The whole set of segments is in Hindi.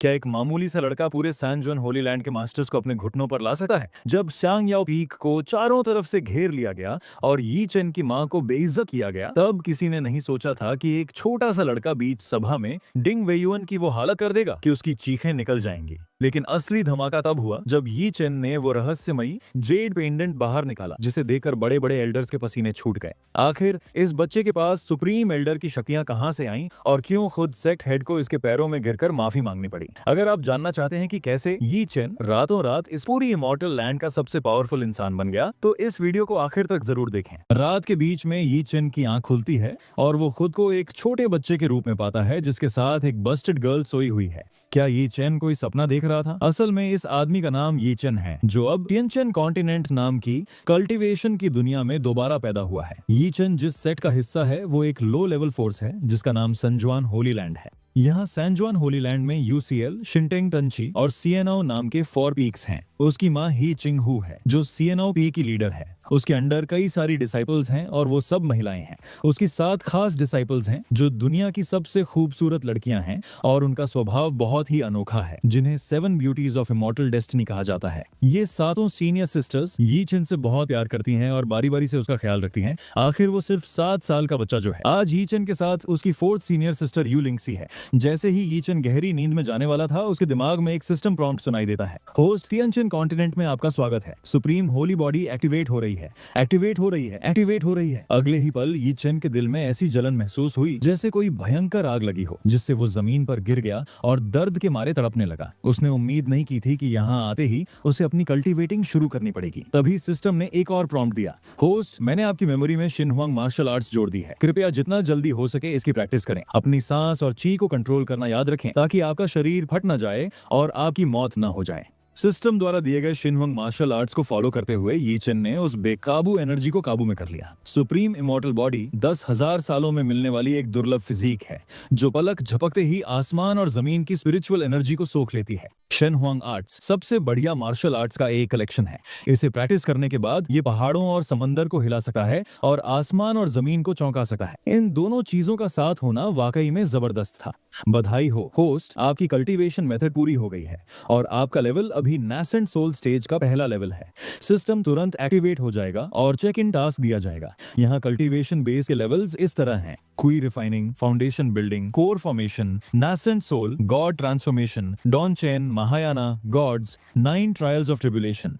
क्या एक मामूली सा लड़का पूरे सैन जोन होली लैंड के मास्टर्स को अपने घुटनों पर ला सकता है? जब सांग याओ पीक को चारों तरफ से घेर लिया गया और यी चेन की मां को बेइज्जत किया गया, तब किसी ने नहीं सोचा था कि एक छोटा सा लड़का बीच सभा में डिंग वेयुअन की वो हालत कर देगा कि उसकी चीखें निकल जाएंगी। लेकिन असली धमाका तब हुआ जब यी चेन ने वो रहस्यमयी जेड पेंडेंट बाहर निकाला, जिसे देखकर बड़े बड़े एल्डर्स के पसीने छूट गए। आखिर इस बच्चे के पास सुप्रीम एल्डर की शक्तियां कहां से आईं और क्यों खुद सेक्ट हेड को इसके पैरों में गिरकर माफी मांगनी पड़ी? अगर आप जानना चाहते हैं कि कैसे यी चेन रातों रात इस पूरी इमॉर्टल लैंड का सबसे पावरफुल इंसान बन गया, तो इस वीडियो को आखिर तक जरूर देखें। रात के बीच में यी चेन की आंख खुलती है और वो खुद को एक छोटे बच्चे के रूप में पाता है, जिसके साथ एक बस्टेड गर्ल सोई हुई है। क्या यी चेन कोई सपना देख रहा था? असल में इस आदमी का नाम यी चेन है, जो अब टिएनचेन कॉन्टिनेंट नाम की कल्टीवेशन की दुनिया में दोबारा पैदा हुआ है। यी चेन जिस सेट का हिस्सा है वो एक लो लेवल फोर्स है जिसका नाम सैनजुआन होली लैंड है। यहाँ सैनजुआन होली लैंड में यूसीएल, शिंटेंग टंची और सीएनओ नाम के 4 पीक्स हैं। उसकी माँ ही चिंग हु है, जो सीएनओ पी की लीडर है। उसके अंडर कई सारी डिसाइपल्स हैं और वो सब महिलाएं हैं। उसकी 7 खास डिसाइपल्स हैं जो दुनिया की सबसे खूबसूरत लड़कियां हैं और उनका स्वभाव बहुत ही अनोखा है, जिन्हें 7 ब्यूटीज ऑफ इमॉर्टल डेस्टिनी कहा जाता है। ये सातों सीनियर सिस्टर्स यी चेन से बहुत प्यार करती हैं और बारी बारी से उसका ख्याल रखती हैं। आखिर वो सिर्फ 7 साल का बच्चा जो है। आज यी चेन के साथ उसकी 4th सीनियर सिस्टर यू लिंगसी है। जैसे ही यी चेन गहरी नींद में जाने वाला था, उसके दिमाग में एक सिस्टम प्रॉम्प्ट सुनाई देता है। होस्ट टिएनचेन कॉन्टिनेंट में आपका स्वागत है। सुप्रीम होली बॉडी एक्टिवेट हो रही है, एक्टिवेट हो रही है, एक्टिवेट हो रही है। अगले ही पल यी चेन के दिल में ऐसी जलन महसूस हुई जैसे कोई भयंकर आग लगी हो, जिससे वो जमीन पर गिर गया और दर्द के मारे तड़पने लगा। उसने उम्मीद नहीं की थी कि यहाँ आते ही उसे अपनी कल्टीवेटिंग शुरू करनी पड़ेगी। तभी सिस्टम ने एक और प्रॉम्प्ट दिया। होस्ट, मैंने आपकी मेमोरी में शिनहुआंग मार्शल आर्ट्स जोड़ दी है। कृपया जितना जल्दी हो सके इसकी प्रैक्टिस करें। अपनी सांस और ची को कंट्रोल करना याद रखें ताकि आपका शरीर फट न जाए और आपकी मौत न हो जाए। सिस्टम द्वारा दिए गए शिनहुआंग मार्शल आर्ट्स को फॉलो करते हुए यी चेन ने उस बेकाबू एनर्जी को काबू में कर लिया। सुप्रीम इमॉर्टल बॉडी 10,000 सालों में मिलने वाली एक दुर्लभ फिजिक है, जो पलक झपकते ही आसमान और जमीन की स्पिरिचुअल एनर्जी को सोख लेती है। शिनहुआंग आर्ट्स सबसे बढ़िया मार्शल आर्ट्स का एक कलेक्शन है। इसे प्रैक्टिस करने के बाद ये पहाड़ों और समंदर को हिला सकता है और आसमान और जमीन को चौंका सकता है। इन दोनों चीजों का साथ होना वाकई में जबरदस्त था। बधाई हो होस्ट, आपकी कल्टीवेशन मेथड पूरी हो गई है और आपका लेवल अभी नैसेंट सोल स्टेज का पहला लेवल है। सिस्टम तुरंत एक्टिवेट हो जाएगा और चेक इन टास्क दिया जाएगा। यहाँ कल्टीवेशन बेस के लेवल्स इस तरह हैं: qi refining, foundation building, core formation, nascent soul, god transformation, डॉन चेन, Mahayana, gods, 9 trials of tribulation.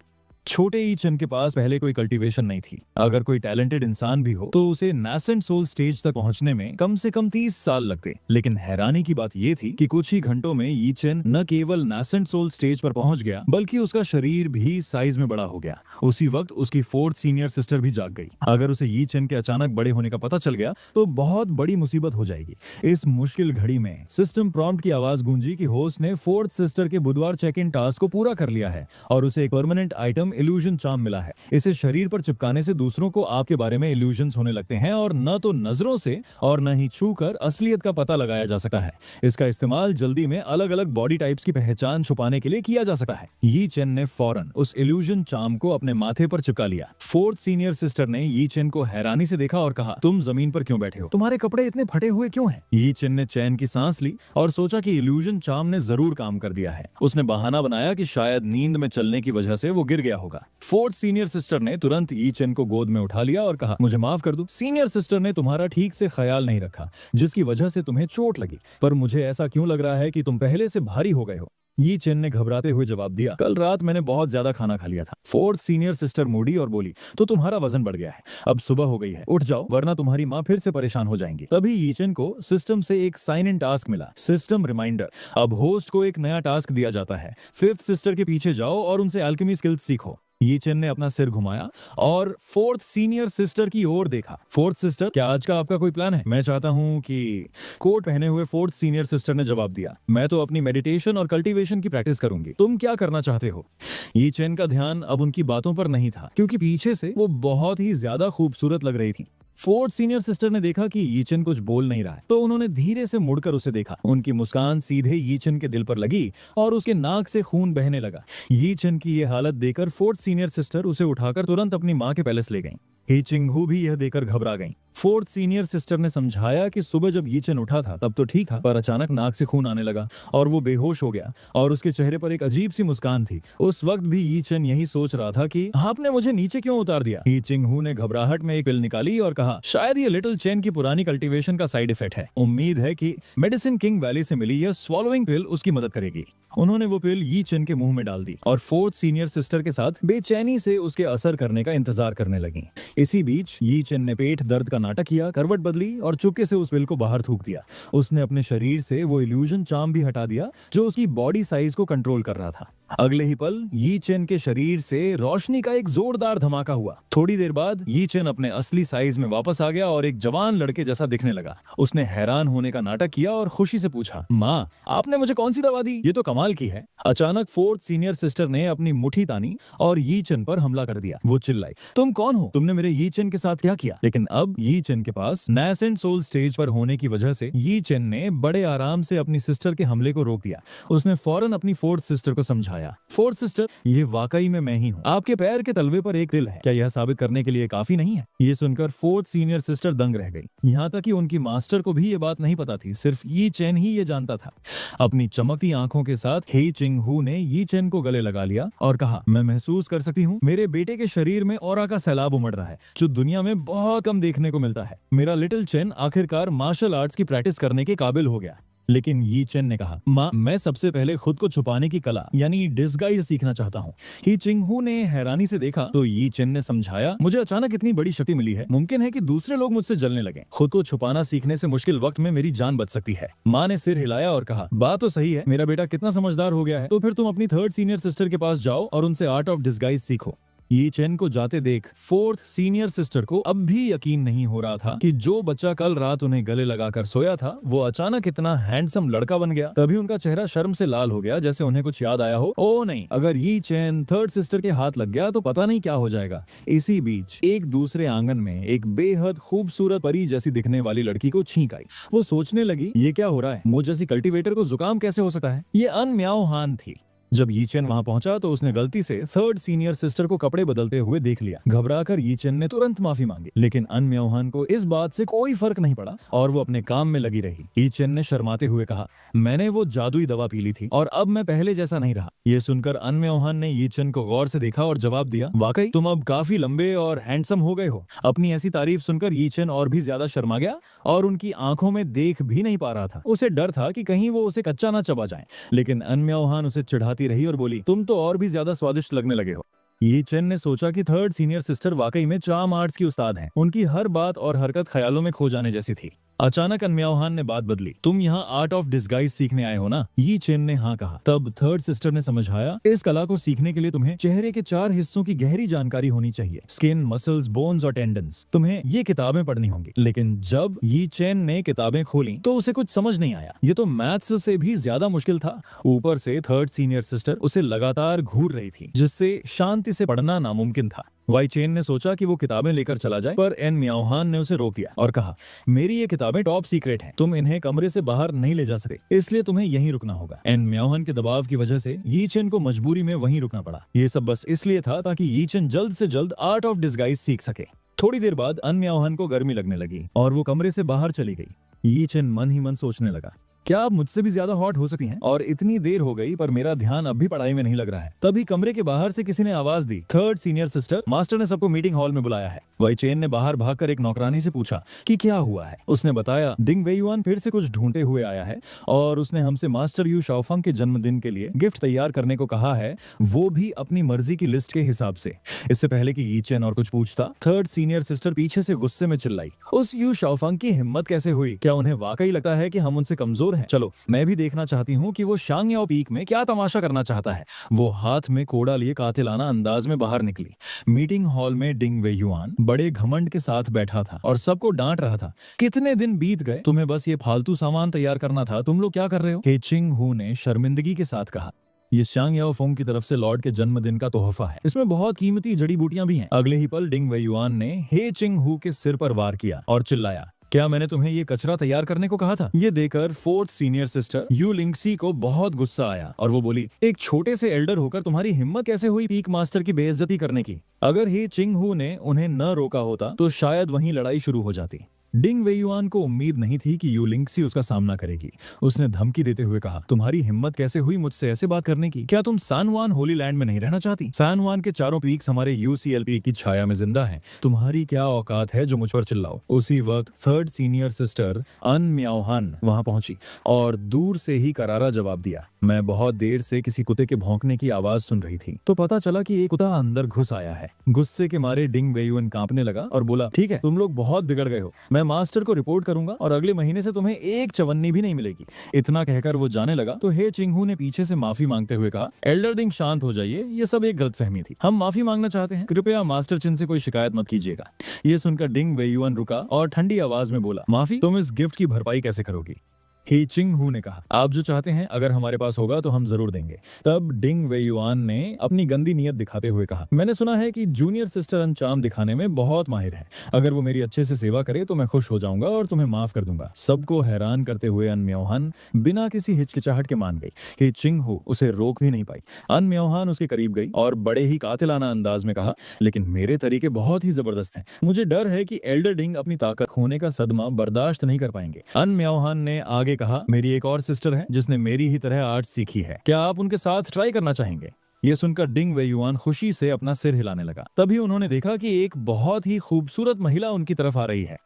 छोटे यी चेन के पास पहले कोई कल्टीवेशन नहीं थी। अगर कोई टैलेंटेड इंसान भी हो तो उसे नैसेंट सोल स्टेज तक पहुंचने में कम से कम 30 साल लगते। लेकिन हैरानी की बात यह थी कि कुछ ही घंटों में यी चेन न केवल नैसेंट सोल स्टेज पर पहुंच गया, बल्कि उसका शरीर भी साइज में बड़ा हो गया। उसी वक्त उसकी 4th सीनियर सिस्टर भी जाग गई। अगर उसे यी चेन के अचानक बड़े होने का पता चल गया तो बहुत बड़ी मुसीबत हो जाएगी। इस मुश्किल घड़ी में सिस्टम प्रॉम्प्ट की आवाज गूंजी कि होस्ट ने 4th सिस्टर के बुधवार चेक इन टास्क को पूरा कर लिया है और उसे एक परमानेंट आइटम इल्यूजन चार्म मिला है। इसे शरीर पर चिपकाने से दूसरों को आपके बारे में इल्यूजन्स होने लगते हैं और न तो नजरों से और न ही छूकर असलियत का पता लगाया जा सकता है। इसका इस्तेमाल जल्दी में अलग अलग बॉडी टाइप्स की पहचान छुपाने के लिए किया जा सकता है। यी चेन ने फौरन उस इल्यूजन चार्म को अपने माथे पर चिपका लिया। 4th सीनियर सिस्टर ने यी चेन को हैरानी से देखा और कहा, तुम जमीन पर क्यों बैठे हो? तुम्हारे कपड़े इतने फटे हुए क्यों हैं? यी चेन ने चैन की सांस ली और सोचा कि इल्यूजन चार्म ने जरूर काम कर दिया है। उसने बहाना बनाया कि शायद नींद में चलने की वजह से वो गिर गया होगा। 4th सीनियर सिस्टर ने तुरंत यी चेन को गोद में उठा लिया और कहा, मुझे माफ कर दो। सीनियर सिस्टर ने तुम्हारा ठीक से ख्याल नहीं रखा, जिसकी वजह से तुम्हें चोट लगी। पर मुझे ऐसा क्यों लग रहा है कि तुम पहले से भारी हो गए हो? यी चेन ने घबराते हुए जवाब दिया, कल रात मैंने बहुत ज्यादा खाना खा लिया था। 4th सीनियर सिस्टर मुड़ी और बोली, तो तुम्हारा वजन बढ़ गया है। अब सुबह हो गई है, उठ जाओ वरना तुम्हारी माँ फिर से परेशान हो जाएंगी। तभी यी चेन को सिस्टम से एक साइन इन टास्क मिला, सिस्टम रिमाइंडर। अब होस्ट को एक नया टास्क दिया जाता है। 5th सिस्टर के पीछे जाओ और उनसे एल्केमी स्किल्स सीखो। यी चेन ने अपना सिर घुमाया और 4th सीनियर सिस्टर की ओर देखा। 4th सिस्टर, क्या आज का आपका कोई प्लान है? मैं चाहता हूं कि कोट पहने हुए 4th सीनियर सिस्टर ने जवाब दिया, मैं तो अपनी मेडिटेशन और कल्टीवेशन की प्रैक्टिस करूंगी। तुम क्या करना चाहते हो? यी चेन का ध्यान अब उनकी बातों पर नहीं था, क्योंकि पीछे से वो बहुत ही ज्यादा खूबसूरत लग रही थी। 4th सीनियर सिस्टर ने देखा कि यी चेन कुछ बोल नहीं रहा है, तो उन्होंने धीरे से मुड़कर उसे देखा। उनकी मुस्कान सीधे यी चेन के दिल पर लगी और उसके नाक से खून बहने लगा। यी चेन की ये हालत देखकर 4th सीनियर सिस्टर उसे उठाकर तुरंत अपनी माँ के पैलेस ले गईं। ही चिंग हु भी यह देखकर घबरा गईं। फोर्थ सीनियर सिस्टर ने समझाया कि सुबह जब यी चेन उठा था तब तो ठीक था, पर अचानक नाक से खून आने लगा और वो बेहोश हो गया और उसके चेहरे पर एक अजीब सी मुस्कान थी। उस वक्त भी यी चेन यही सोच रहा था कि आपने मुझे नीचे क्यों उतार दिया। ही चिंग हू ने घबराहट में एक पिल निकाली और कहा, शायद ये लिटिल चेन की पुरानी कल्टीवेशन का साइड इफेक्ट है। उम्मीद है कि मेडिसिन किंग वैली से मिली यह स्वॉलोइंग पिल उसकी मदद करेगी। उन्होंने वो पिल यी चेन के मुंह में डाल दी और फोर्थ सीनियर सिस्टर के साथ बेचैनी से उसके असर करने का इंतजार करने लगी। इसी बीच यी चेन ने पेट दर्द का नाटक किया, करवट बदली और चुपके से उस पिल को बाहर थूक दिया। उसने अपने शरीर से वो इल्यूजन चार्म भी हटा दिया जो उसकी बॉडी साइज को कंट्रोल कर रहा था। अगले ही पल यी चेन के शरीर से रोशनी का एक जोरदार धमाका हुआ। थोड़ी देर बाद यी चेन अपने असली साइज में वापस आ गया और एक जवान लड़के जैसा दिखने लगा। उसने हैरान होने का नाटक किया और खुशी से पूछा, माँ आपने मुझे कौन सी दवा दी, ये तो कमाल की है। अचानक फोर्थ सीनियर सिस्टर ने अपनी मुट्ठी तानी और यी चेन पर हमला कर दिया। वो चिल्लाई, तुम कौन हो, तुमने मेरे यी चेन के साथ क्या किया। लेकिन अब यी चेन के पास नैसेंट सोल स्टेज पर होने की वजह से यी चेन ने बड़े आराम से अपनी सिस्टर के हमले को रोक दिया। उसने फौरन अपनी फोर्थ सिस्टर को समझाया, फोर्थ सिस्टर ये वाकई में मैं ही हूँ, आपके पैर के तलवे पर एक तिल है, क्या यह साबित करने के लिए काफी नहीं है। ये सुनकर फोर्थ सीनियर सिस्टर दंग रह गई। यहाँ तक कि उनकी मास्टर को भी ये बात नहीं पता थी, सिर्फ यी चेन ही ये जानता था। अपनी चमकती आंखों के साथ ही चिंग हू ने यी चेन को गले लगा लिया और कहा, मैं महसूस कर सकती हूँ मेरे बेटे के शरीर में ऑरा का सैलाब उमड़ रहा है जो दुनिया में बहुत कम देखने को मिलता है। मेरा लिटिल चेन आखिरकार मार्शल आर्ट्स की प्रैक्टिस करने के काबिल हो गया। लेकिन यी चेन ने कहा, माँ मैं सबसे पहले खुद को छुपाने की कला यानी डिस्गाइज सीखना चाहता हूँ। ही चिंग हू ने हैरानी से देखा तो यी चेन ने समझाया, मुझे अचानक इतनी बड़ी शक्ति मिली है, मुमकिन है कि दूसरे लोग मुझसे जलने लगे। खुद को छुपाना सीखने से मुश्किल वक्त में मेरी जान बच सकती है। माँ ने सिर हिलाया और कहा, बात तो सही है, मेरा बेटा कितना समझदार हो गया है। तो फिर तुम अपनी थर्ड सीनियर सिस्टर के पास जाओ और उनसे आर्ट ऑफ डिस्गाइज सीखो। यी चेन को जाते देख फोर्थ सीनियर सिस्टर को अब भी यकीन नहीं हो रहा था कि जो बच्चा कल रात उन्हें गले लगाकर सोया था वो अचानक इतना हैंडसम लड़का बन गया। तभी उनका चेहरा शर्म से लाल हो गया, जैसे उन्हें कुछ याद आया हो। ओ नहीं, अगर यी चेन थर्ड सिस्टर के हाथ लग गया तो पता नहीं क्या हो जाएगा। इसी बीच एक दूसरे आंगन में एक बेहद खूबसूरत परी जैसी दिखने वाली लड़की को छींक आई। वो सोचने लगी, ये क्या हो रहा है, मुझ जैसी कल्टीवेटर को जुकाम कैसे हो सकता है। ये अन म्याओ हान थी। जब यी चेन वहां पहुंचा तो उसने गलती से थर्ड सीनियर सिस्टर को कपड़े बदलते हुए देख लिया। घबराकर यी चेन ने तुरंत माफी मांगी, लेकिन अन म्योहान को इस बात से कोई फर्क नहीं पड़ा और वो अपने काम में लगी रही। यी चेन ने शर्माते हुए कहा, मैंने वो जादुई दवा पी ली थी और अब मैं पहले जैसा नहीं रहा। ये सुनकर अन म्योहान ने यी चेन को गौर से देखा और जवाब दिया, वाकई तुम अब काफी लंबे और हैंडसम हो गए हो। अपनी ऐसी तारीफ सुनकर यी चेन और भी ज्यादा शर्मा गया और उनकी आंखों में देख भी नहीं पा रहा था। उसे डर था कि कहीं वो उसे कच्चा ना चबा जाए, लेकिन अन म्योहान उसे चिढ़ाती रही और बोली, तुम तो और भी ज्यादा स्वादिष्ट लगने लगे हो। यी चेन ने सोचा कि थर्ड सीनियर सिस्टर वाकई में चार्म आर्ट्स की उस्ताद हैं। उनकी हर बात और हरकत ख्यालों में खो जाने जैसी थी। अचानक अन म्योहान ने बात बदली, तुम यहाँ आर्ट ऑफ डिस्गाइज सीखने आए हो ना। यी चेन ने हाँ कहा। तब थर्ड सिस्टर ने समझाया, इस कला को सीखने के लिए तुम्हें चेहरे के 4 हिस्सों की गहरी जानकारी होनी चाहिए, स्किन, मसल्स, बोन्स और टेंडन्स। तुम्हें ये किताबें पढ़नी होंगी। लेकिन जब यी चेन ने किताबें खोली तो उसे कुछ समझ नहीं आया। ये तो मैथ्स से भी ज्यादा मुश्किल था। ऊपर से थर्ड सीनियर सिस्टर उसे लगातार घूर रही थी, जिससे शांति से पढ़ना नामुमकिन था। वाई चेन ने सोचा कि वो किताबें लेकर चला जाए, पर एन म्योहान ने उसे रोक दिया और कहा, मेरी ये किताबें टॉप सीक्रेट हैं, तुम इन्हें कमरे से बाहर नहीं ले जा सकते, इसलिए तुम्हें यहीं रुकना होगा। एन म्योहान के दबाव की वजह से यी चेन को मजबूरी में वहीं रुकना पड़ा। ये सब बस इसलिए था ताकि यी चेन जल्द से जल्द आर्ट ऑफ डिस्गाइज सीख सके। थोड़ी देर बाद अन म्योहान को गर्मी लगने लगी और वो कमरे से बाहर चली गई। यी चेन मन ही मन सोचने लगा, क्या आप मुझसे भी ज्यादा हॉट हो सकती हैं? और इतनी देर हो गई पर मेरा ध्यान अब भी पढ़ाई में नहीं लग रहा है। तभी कमरे के बाहर से किसी ने आवाज दी, थर्ड सीनियर सिस्टर, मास्टर ने सबको मीटिंग हॉल में बुलाया है। वाई चेन ने बाहर भागकर एक नौकरानी से पूछा कि क्या हुआ है। उसने बताया, दिंग वेयुआन फिर से कुछ ढूंढते हुए आया है और उसने हमसे मास्टर यू शाओफंग के जन्मदिन के लिए गिफ्ट तैयार करने को कहा है, वो भी अपनी मर्जी की लिस्ट के हिसाब से। इससे पहले कि यी चेन और कुछ पूछता, थर्ड सीनियर सिस्टर पीछे से गुस्से में चिल्लाई, उस यू शाओफंग की हिम्मत कैसे हुई? क्या उन्हें वाकई लगता है कि हम उनसे कमजोर हैं? चलो मैं भी देखना चाहती हूँ कि वो शांग याओ पीक में क्या तमाशा करना चाहता है। वो हाथ में कोड़ा लिए कातिलाना अंदाज में बाहर निकली। मीटिंग हॉल में डिंग वेयुआन बड़े घमंड के साथ बैठा था और सबको डांट रहा था, कितने दिन बीत गए, तुम्हें बस ये फालतू सामान तैयार करना था, तुम लोग क्या कर रहे हो? हे चिंग हू ने शर्मिंदगी के साथ कहा, ये शांग याओ फोंग की तरफ से लॉर्ड के जन्मदिन का तोहफा है, इसमें बहुत कीमती जड़ी बूटियां भी हैं। अगले ही पल डिंग वेयुआन ने हे चिंग हू के सिर पर वार किया और चिल्लाया, क्या मैंने तुम्हें ये कचरा तैयार करने को कहा था? ये देखकर फोर्थ सीनियर सिस्टर यू लिंगसी को बहुत गुस्सा आया और वो बोली, एक छोटे से एल्डर होकर तुम्हारी हिम्मत कैसे हुई पीक मास्टर की बेइज्जती करने की? अगर ही चिंग हू ने उन्हें न रोका होता तो शायद वहीं लड़ाई शुरू हो जाती। डिंग वेयुआन को उम्मीद नहीं थी कि यू लिंगसी उसका सामना करेगी। उसने धमकी देते हुए कहा, तुम्हारी हिम्मत कैसे हुई मुझसे ऐसे बात करने की? क्या तुम सान वान होली लैंड में नहीं रहना चाहती? सान वान के चारों पीक्स हमारे यूसीएलपी की छाया में जिंदा हैं। तुम्हारी क्या औकात है जो मुझ पर चिल्लाओ? उसी वक्त थर्ड सीनियर सिस्टर अन म्याओहान वहां पहुंची और दूर से ही करारा जवाब दिया। मैं बहुत देर से किसी कुत्ते के भौंकने की आवाज सुन रही थी तो पता चला कि एक कुत्ता अंदर घुस आया है। गुस्से के मारे डिंग वेयुआन कांपने लगा और बोला, ठीक है, तुम लोग बहुत बिगड़ गए हो। मैं मास्टर को रिपोर्ट करूंगा और अगले महीने से तुम्हें एक चवन्नी भी नहीं मिलेगी। इतना कहकर वो जाने लगा तो हे चिंगहू ने पीछे से माफी मांगते हुए कहा, एल्डर डिंग शांत हो जाइए, ये सब एक गलतफहमी थी। हम माफी मांगना चाहते हैं, कृपया मास्टर चिन से कोई शिकायत मत कीजिएगा। ये सुनकर डिंग वेयुआन रुका और ठंडी आवाज में बोला, माफी? तुम इस गिफ्ट की भरपाई कैसे करोगी? ही चिंग हू ने कहा, आप जो चाहते हैं अगर हमारे पास होगा तो हम जरूर देंगे। तब डिंग वेयुआन ने अपनी गंदी नीयत दिखाते हुए कहा, मैंने सुना है कि जूनियर सिस्टर अंचाम दिखाने में बहुत माहिर है। अगर वो मेरी अच्छे से सेवा करे तो मैं खुश हो जाऊंगा और तुम्हें माफ कर दूंगा। सबको हैरान करते हुए अन म्याओहान बिना किसी हिचकिचाहट के मान गई। ही चिंग हू उसे रोक भी नहीं पाई। अन म्याओहान उसके करीब गई और बड़े ही कातिलाना अंदाज में कहा, लेकिन मेरे तरीके बहुत ही जबरदस्त हैं। मुझे डर है कि एल्डर डिंग अपनी ताकत खोने का सदमा बर्दाश्त नहीं कर पाएंगे। अन म्याओहान ने आगे कहा, मेरी एक और सिस्टर है जिसने मेरी ही तरह आर्ट सीखी है, क्या आप उनके साथ ट्राई करना चाहेंगे? ये सुनकर डिंग वेयुआन खुशी से अपना सिर हिलाने लगा। तभी उन्होंने देखा कि एक बहुत ही खूबसूरत महिला उनकी तरफ आ रही है।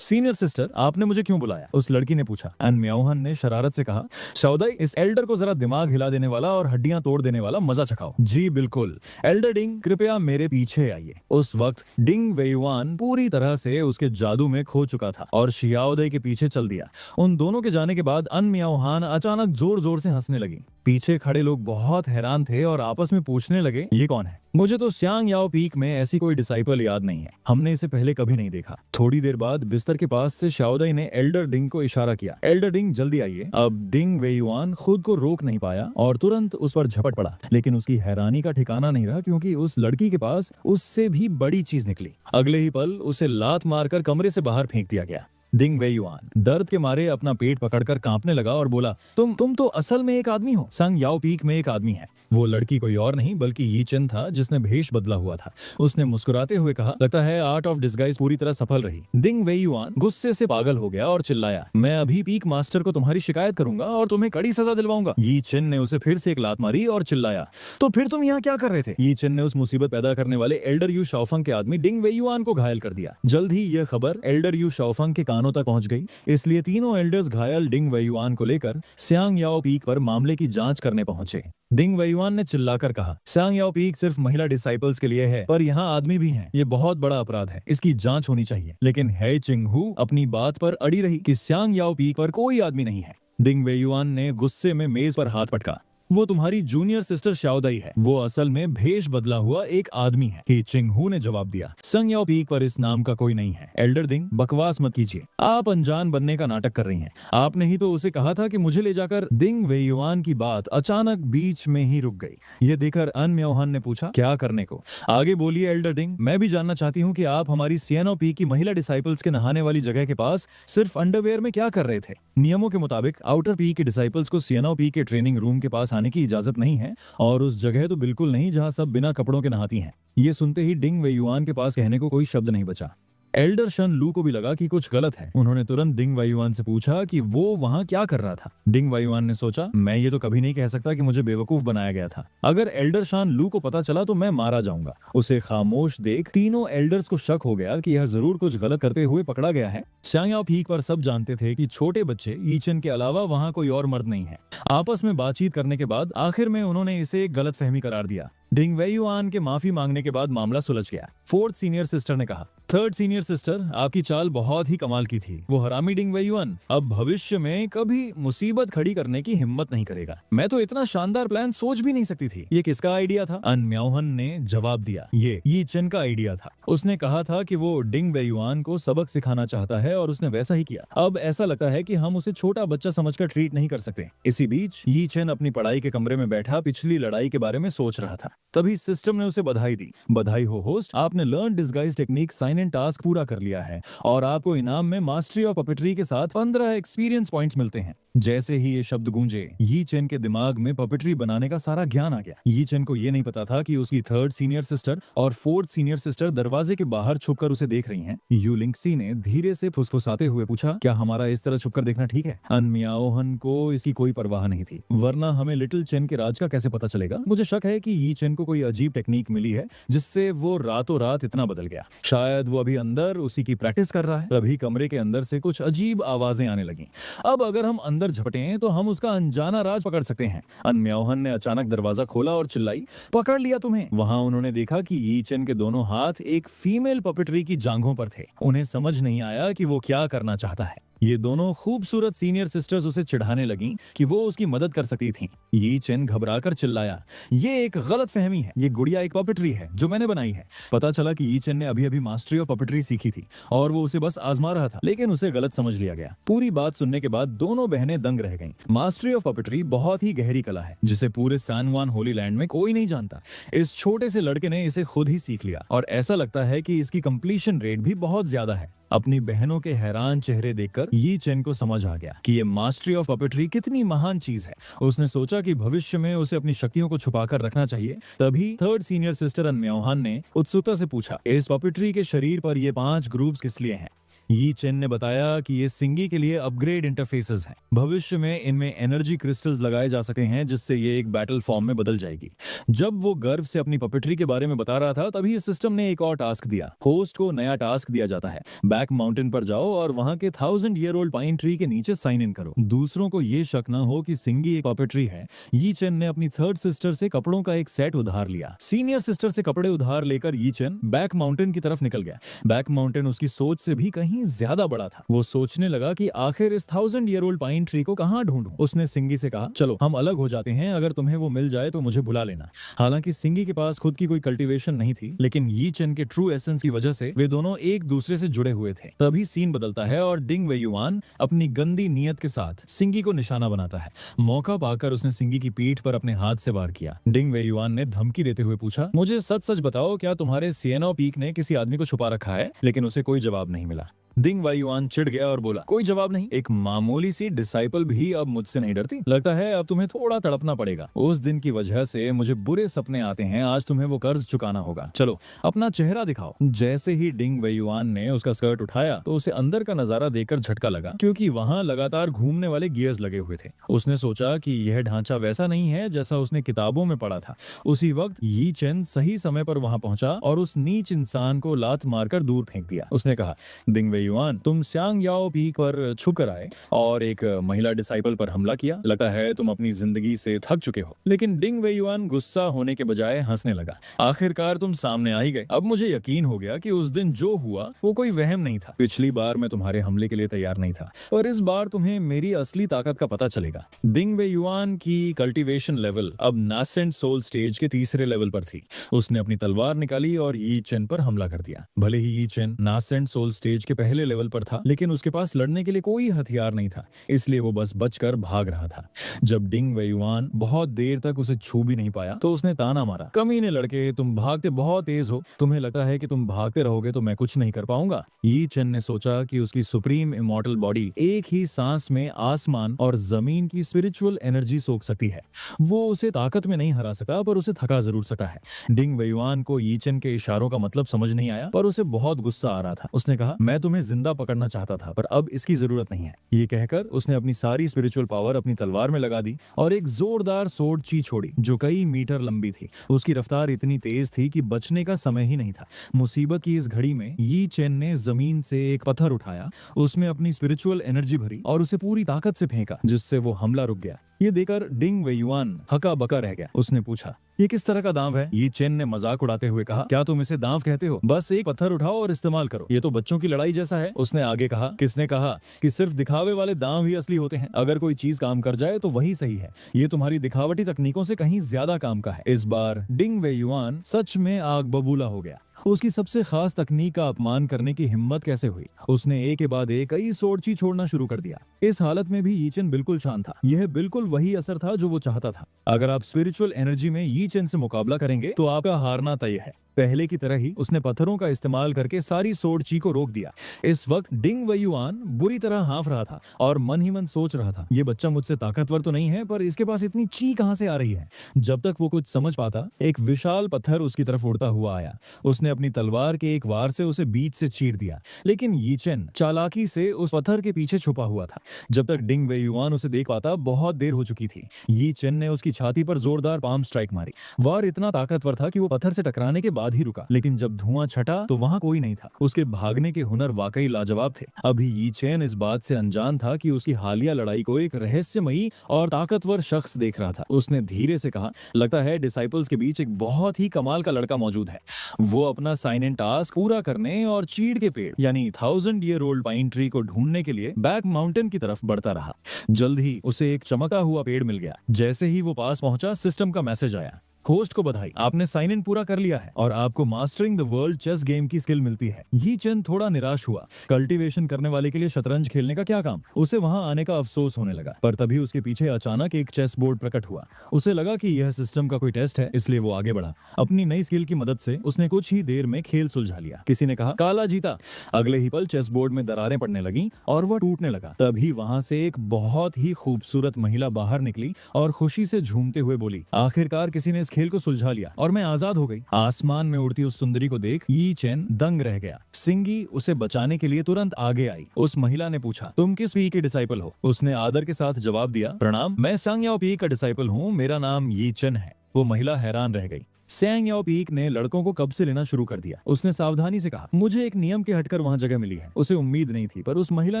सीनियर सिस्टर, आपने मुझे क्यों बुलाया? उस लड़की ने पूछा। अन म्याओहान ने शरारत से कहा, शाओदाई, इस एल्डर को जरा दिमाग हिला देने वाला और हड्डियां तोड़ देने वाला मजा चखाओ। जी बिल्कुल, एल्डर डिंग कृपया मेरे पीछे आइए। उस वक्त डिंग वेयुआन पूरी तरह से उसके जादू में खो चुका था और शियाओदाई के पीछे चल दिया। उन दोनों के जाने के बाद अन म्याओहान अचानक जोर जोर से हंसने लगी। पीछे खड़े लोग बहुत हैरान थे और आपस में पूछने लगे, ये कौन है? मुझे तो स्यांग याओ पीक में ऐसी कोई डिसाइपल याद नहीं है, हमने इसे पहले कभी नहीं देखा। थोड़ी देर बाद बिस्तर के पास से शाओदाई ने एल्डर डिंग को इशारा किया, एल्डर डिंग जल्दी आइए। अब डिंग वेयुआन खुद को रोक नहीं पाया और तुरंत उस पर झपट पड़ा, लेकिन उसकी हैरानी का ठिकाना नहीं रहा क्योंकि उस लड़की के पास उससे भी बड़ी चीज निकली। अगले ही पल उसे लात मारकर कमरे से बाहर फेंक दिया गया। डिंग वेयुआन दर्द के मारे अपना पेट पकड़कर कांपने लगा और बोला, तुम तो असल में एक आदमी हो। संग याओ पीक में एक आदमी है। वो लड़की कोई और नहीं बल्कि यी चिन था जिसने भेष बदला हुआ था। उसने मुस्कुराते हुए कहा, लगता है आर्ट ऑफ डिस्गाइज पूरी तरह सफल रही। डिंग वेयुआन गुस्से से पागल हो गया और चिल्लाया, मैं अभी पीक मास्टर को तुम्हारी शिकायत करूंगा और तुम्हें कड़ी सजा दिलवाऊंगा। यी चिन ने उसे फिर से एक लात मारी और चिल्लाया, तो फिर तुम यहाँ क्या कर रहे थे? यी चिन ने उस मुसीबत पैदा करने वाले एल्डर यू शाओफंग के आदमी डिंग वेयुआन को घायल कर दिया। जल्द ही यह खबर एल्डर यू शाओफंग के कानों तक पहुंच गई, इसलिए तीनों एल्डर्स घायल डिंग वेयुआन को लेकर स्यांग याओ पीक पर मामले की जांच करने पहुंचे। डिंग वेयुआन ने चिल्लाकर कहा, स्यांग याओ पीक सिर्फ महिला डिसाइपल्स के लिए है, पर यहाँ आदमी भी हैं। ये बहुत बड़ा अपराध है, इसकी जांच होनी चाहिए। लेकिन हे चिंग हू अपनी बात पर अड़ी रही कि स्यांग याओ पीक पर कोई आदमी नहीं है। डिंग वेयुआन ने गुस्से में मेज पर हाथ पटका, वो तुम्हारी जूनियर सिस्टर शाओदाई है, वो असल में भेष बदला हुआ एक आदमी है। ही चिंग हू ने जवाब दिया, संग याओ पीक पर इस नाम का कोई नहीं है। एल्डर डिंग, बकवास मत कीजिए, आप अनजान बनने का नाटक कर रही हैं। आपने ही तो उसे कहा था कि मुझे ले जाकर। डिंग वेयुआन की बात अचानक बीच में ही रुक गई। ये देखकर अन म्याओहान ने पूछा, क्या करने को? आगे बोलिए एल्डर डिंग, मैं भी जानना चाहती हूँ कि आप हमारी सियानो पीक की महिला डिसाइपल्स के नहाने वाली जगह के पास सिर्फ अंडरवेयर में क्या कर रहे थे? नियमों के मुताबिक आउटर पीक के डिसाइपल्स को सियानो पीक के ट्रेनिंग रूम के पास आने की इजाजत नहीं है और उस जगह तो बिल्कुल नहीं जहां सब बिना कपड़ों के नहाती हैं। ये सुनते ही डिंग वेयुआन के पास कहने को कोई शब्द नहीं बचा। एल्डर शन लू को भी लगा कि कुछ गलत है। उन्होंने तुरंत डिंग वेयुआन से पूछा कि वो वहां क्या कर रहा था। डिंग वेयुआन ने सोचा, मैं ये तो कभी नहीं कह सकता कि मुझे बेवकूफ बनाया गया था। अगर एल्डर शान लू को पता चला तो मैं मारा जाऊंगा। उसे खामोश देख तीनों एल्डर्स को शक हो गया कि यह जरूर कुछ गलत करते हुए पकड़ा गया है। स्यांग याओ पीक पर सब जानते थे कि छोटे बच्चे यी चिन के अलावा वहां कोई और मर्द नहीं है। आपस में बातचीत करने के बाद आखिर में उन्होंने इसे एक गलतफहमी करार दिया। डिंग वेयुआन के माफी मांगने के बाद मामला सुलझ गया। फोर्थ सीनियर सिस्टर ने कहा, थर्ड सीनियर सिस्टर, आपकी चाल बहुत ही कमाल की थी। वो हरामी डिंग वेयुआन अब भविष्य में कभी मुसीबत खड़ी करने की हिम्मत नहीं करेगा। मैं तो इतना शानदार प्लान सोच भी नहीं सकती थी। ये किसका आइडिया था? अन म्याओहान ने जवाब दिया, ये यी चिन का आइडिया था। उसने कहा था कि वो डिंग वेयुआन को सबक सिखाना चाहता है और उसने वैसा ही किया। अब ऐसा लगता है कि हम उसे छोटा बच्चा समझकर ट्रीट नहीं कर सकते। इसी बीच यी चिन अपनी पढ़ाई के कमरे में बैठा पिछली लड़ाई के बारे में सोच रहा था। तभी सिस्टम ने उसे बधाई दी। बधाई हो होस्ट, आपने लर्न डिस्गाइज टेक्निक साइनिक माइनर टास्क पूरा कर लिया है और आपको इनाम में मास्टरी ऑफ पपेट्री के साथ 15 एक्सपीरियंस पॉइंट्स मिलते हैं। जैसे ही ये शब्द गूंजे, यी चेन के दिमाग में पपेट्री बनाने का सारा ज्ञान आ गया। यी चेन को ये नहीं पता था कि उसकी थर्ड सीनियर सिस्टर और फोर्थ सीनियर सिस्टर दरवाजे के बाहर छुपकर उसे देख रही हैं। यू लिंगसी ने धीरे से फुसफुसाते हुए पूछा, क्या हमारा इस तरह छुपकर देखना ठीक है? अन मियाओहन को इसकी कोई परवाह नहीं थी, वरना हमें लिटिल चेन के राज का कैसे पता चलेगा? मुझे शक है कि यी चेन को कोई अजीब टेक्निक मिली है जिससे वो रातों रात इतना बदल गया। शायद वो अभी अंदर उसी की प्रैक्टिस कर रहा है। तभी कमरे के अंदर से कुछ अजीब आवाजें आने लगी। अब अगर हम अंदर झपटें तो हम उसका अनजाना राज पकड़ सकते हैं। अन मियाओहन ने अचानक दरवाजा खोला और चिल्लाई, पकड़ लिया तुम्हें। वहां उन्होंने देखा कि यी चेन के दोनों हाथ एक फीमेल पपेट्री की जांघों पर थे। उन्हें समझ नहीं आया कि वो क्या करना चाहता है। ये दोनों खूबसूरत सीनियर सिस्टर्स उसे चिढ़ाने लगीं कि वो उसकी मदद कर सकती थीं। यी चेन घबराकर चिल्लाया, ये एक गलत फहमी है, ये गुड़िया एक पपेट्री है जो मैंने बनाई है। पता चला कि यी चेन ने अभी अभी मास्टरी ऑफ पपेट्री सीखी थी और वो उसे बस आजमा रहा था, लेकिन उसे गलत समझ लिया गया। पूरी बात सुनने के बाद दोनों बहनें दंग रह गईं। मास्टरी ऑफ पपेट्री बहुत ही गहरी कला है जिसे पूरे सैन जुआन होली लैंड में कोई नहीं जानता। इस छोटे से लड़के ने इसे खुद ही सीख लिया और ऐसा लगता है कि इसकी कंप्लीशन रेट भी बहुत ज्यादा है। अपनी बहनों के हैरान चेहरे देखकर यी चेन को समझ आ गया कि ये मास्टरी ऑफ पपेट्री कितनी महान चीज है। उसने सोचा कि भविष्य में उसे अपनी शक्तियों को छुपाकर रखना चाहिए। तभी थर्ड सीनियर सिस्टर अन मियाओहन ने उत्सुकता से पूछा, इस पपेट्री के शरीर पर ये 5 ग्रूव्स किस लिए हैं? यी चेन ने बताया कि ये सिंगी के लिए अपग्रेड इंटरफेसेस हैं। भविष्य में इनमें एनर्जी क्रिस्टल्स लगाए जा सकते हैं जिससे ये एक बैटल फॉर्म में बदल जाएगी। जब वो गर्व से अपनी पपेट्री के बारे में बता रहा था तभी इस सिस्टम ने एक और टास्क दिया। होस्ट को नया टास्क दिया जाता है, बैक माउंटेन पर जाओ और वहां के 1000 ईयर ओल्ड पाइन ट्री के नीचे साइन इन करो। दूसरों को ये शक न हो कि सिंगी एक पपेट्री है। यी चेन ने अपनी थर्ड सिस्टर से कपड़ों का एक सेट उधार लिया। सीनियर सिस्टर से कपड़े उधार लेकर यी चेन बैक माउंटेन की तरफ निकल गया। बैक माउंटेन उसकी सोच से भी कहीं ज्यादा बड़ा था। वो सोचने लगा कि आखिर इस 1000 ईयर ओल्ड पाइन ट्री को कहां ढूंढूं। उसने सिंगी से कहा, चलो हम अलग हो जाते हैं, अगर तुम्हें वो मिल जाए तो मुझे बुला लेना। हालांकि सिंगी के पास खुद की कोई कल्टीवेशन नहीं थी, लेकिन यी चेन के ट्रू एसेंस की वजह से वे दोनों एक दूसरे से जुड़े हुए थे। तभी सीन बदलता है और डिंग वेयुआन अपनी गंदी नीयत के साथ सिंगी को निशाना बनाता है। मौका पाकर उसने सिंगी की पीठ पर अपने हाथ से वार किया। डिंग वेयुआन ने धमकी देते हुए पूछा, मुझे सच सच बताओ, क्या तुम्हारे सिएनो पीक ने किसी आदमी को छुपा रखा है? लेकिन उसे कोई जवाब नहीं मिला। डिंग वेयुआन चिढ़ गया और बोला, कोई जवाब नहीं? एक मामूली सी डिसाइपल भी अब मुझसे नहीं डरती? लगता है अब तुम्हें थोड़ा तड़पना पड़ेगा। उस दिन की वजह से मुझे बुरे सपने आते हैं, आज तुम्हें वो कर्ज चुकाना होगा। चलो अपना चेहरा दिखाओ। जैसे ही डिंग वेयुआन ने उसका स्कर्ट उठाया तो उसे अंदर का नजारा देखकर झटका लगा, क्योंकि वहां लगातार घूमने वाले गियर्स लगे हुए थे। उसने सोचा कि यह ढांचा वैसा नहीं है जैसा उसने किताबों में पढ़ा था। उसी वक्त यी चेन सही समय पर वहां पहुंचा और उस नीच इंसान को लात मारकर दूर फेंक दिया। उसने कहा, डिंग वेयुआन, तुम स्यांग याओ पीक पर छुपकर आए और एक महिला डिसाइपल पर हमला किया। लगता है तुम अपनी जिंदगी से थक चुके हो। लेकिन डिंग वेयुआन गुस्सा होने के बजाय हंसने लगा। आखिरकार तुम सामने आ ही गए। अब मुझे यकीन हो गया कि उस दिन जो हुआ वो कोई वहम नहीं था। पिछली बार मैं तुम्हारे हमले के लिए तैयार नहीं था, और इस बार तुम्हें मेरी असली ताकत का पता चलेगा। डिंग वेयुआन की कल्टीवेशन लेवल अब नासेंट सोल स्टेज के तीसरे लेवल पर थी। उसने अपनी तलवार निकाली और यी चेन पर हमला कर दिया। भले ही यी चेन नासेंट सोल स्टेज के पहले लेवल पर था, लेकिन उसके पास लड़ने के लिए कोई हथियार नहीं था, इसलिए वो बस बचकर भाग रहा था। जब डिंग वेयुआन बहुत देर तक उसे छू भी नहीं पाया तो उसने ताना मारा, कमीने लड़के, तुम भागते बहुत तेज हो। तुम्हें लगता है कि तुम भागते रहोगे तो मैं कुछ नहीं कर पाऊंगा? यी चेन ने सोचा कि उसकी सुप्रीम इमॉर्टल बॉडी एक ही सांस में आसमान और जमीन की स्पिरिचुअल एनर्जी सोख सकती है। वो उसे ताकत में नहीं हरा सका, पर उसे थका जरूर सकता है। डिंग वेयुआन को यी चेन के इशारों का मतलब समझ नहीं आया, पर उसे बहुत गुस्सा आ रहा था। उसने कहा, मैं तुम्हें जिंदा पकड़ना चाहता था, पर अब इसकी जरूरत नहीं है। ये कहकर उसने अपनी सारी स्पिरिचुअल पावर अपनी तलवार में लगा दी और एक जोरदार सोर्ड ची छोड़ी जो कई मीटर लंबी थी। उसकी रफ्तार इतनी तेज थी कि बचने का समय ही नहीं था। मुसीबत की इस घड़ी में यी चेन ने जमीन से एक पत्थर उठाया, उसमें अपनी स्पिरिचुअल एनर्जी भरी और उसे पूरी ताकत से फेंका, जिससे वो हमला रुक गया। ये देखकर डिंग वेयुआन हका बका रह गया। उसने पूछा, ये किस तरह का दांव है? यी चेन ने मजाक उड़ाते हुए कहा, क्या तुम इसे दांव कहते हो? बस एक पत्थर उठाओ और इस्तेमाल करो, ये तो बच्चों की लड़ाई जैसा है। उसने आगे कहा, किसने कहा कि सिर्फ दिखावे वाले दांव ही असली होते हैं? अगर कोई चीज काम कर जाए तो वही सही है। ये तुम्हारी दिखावटी तकनीकों से कहीं ज्यादा काम का है। इस बार डिंग वेयुआन सच में आग बबूला हो गया। उसकी सबसे खास तकनीक का अपमान करने की हिम्मत कैसे हुई? उसने एक के बाद एक कई सोर्ची छोड़ना शुरू कर दिया। इस हालत में भी यी चेन बिल्कुल शांत था। यह बिल्कुल वही असर था जो वो चाहता था। अगर आप स्पिरिचुअल एनर्जी में यी चेन से मुकाबला करेंगे तो आपका हारना तय है। पहले की तरह ही उसने पत्थरों का इस्तेमाल करके सारी सोड ची को रोक दिया। इस वक्त डिंग वैयुआन बुरी तरह हाँफ रहा था और मन ही मन सोच रहा था, ये बच्चा मुझसे ताकतवर तो नहीं है, पर इसके पास इतनी ची कहां से आ रही है। जब तक वो कुछ समझ पाता, एक विशाल पत्थर उसकी तरफ उड़ता हुआ आया। उसने अपनी तलवार के एक वार से उसे बीच से चीर दिया, लेकिन यी चेन चालाकी से उस पत्थर के पीछे छुपा हुआ था। जब तक डिंग वैयुआन उसे देख पाता, बहुत देर हो चुकी थी। यी चेन ने उसकी छाती पर जोरदार पाम स्ट्राइक मारी। वार इतना ताकतवर था कि वो पत्थर से टकराने के बाद ही रुका, लेकिन जब धुआं छटा तो वहां कोई नहीं था। उसके भागने के हुनर वाकई लाजवाब थे। अभी यी चेन इस बात से अनजान था कि उसकी हालिया लड़ाई को एक रहस्यमयी और ताकतवर शख्स देख रहा था। उसने धीरे से कहा, लगता है डिसाइपल्स के बीच एक बहुत ही कमाल का लड़का मौजूद है। वो अपना साइन एंड टास्क पूरा करने और चीड़ के पेड़ यानी 1000-year-old पाइन ट्री को ढूंढने के लिए बैक माउंटेन की तरफ बढ़ता रहा। जल्द ही उसे एक चमका हुआ पेड़ मिल गया। जैसे ही वो पास पहुंचा, सिस्टम का मैसेज आया, होस्ट को बधाई, आपने साइन इन पूरा कर लिया है और आपको mastering the world chess game की स्किल मिलती है। यी चेन थोड़ा निराश हुआ। कल्टीवेशन करने वाले के लिए शतरंज खेलने का क्या काम। उसे वहां आने का अफसोस होने लगा, पर तभी उसके पीछे अचानक एक चेस बोर्ड प्रकट हुआ। उसे लगा कि यह सिस्टम का कोई टेस्ट है, इसलिए वो आगे बढ़ा। अपनी नई स्किल की मदद से उसने कुछ ही देर में खेल सुलझा लिया। किसी ने कहा, काला जीता। अगले ही पल चेस बोर्ड में दरारें पड़ने लगी और वह टूटने लगा। तभी वहां से एक बहुत ही खूबसूरत महिला बाहर निकली और खुशी से झूमते हुए बोली, आखिरकार किसी ने इस खेल को सुलझा लिया और मैं आजाद हो गई। आसमान में उड़ती उस सुंदरी को देख यी चेन दंग रह गया। सिंगी उसे बचाने के लिए तुरंत आगे आई। उस महिला ने पूछा, तुम किस पी के डिसाइपल हो। उसने आदर के साथ जवाब दिया, प्रणाम, मैं सांग याओ पी का डिसाइपल हूँ, मेरा नाम यी चेन है। वो महिला हैरान रह गई। सैंग याओ पीक ने लड़कों को कब से लेना शुरू कर दिया। उसने सावधानी से कहा, मुझे एक नियम के हटकर वहां जगह मिली है। उसे उम्मीद नहीं थी, पर उस महिला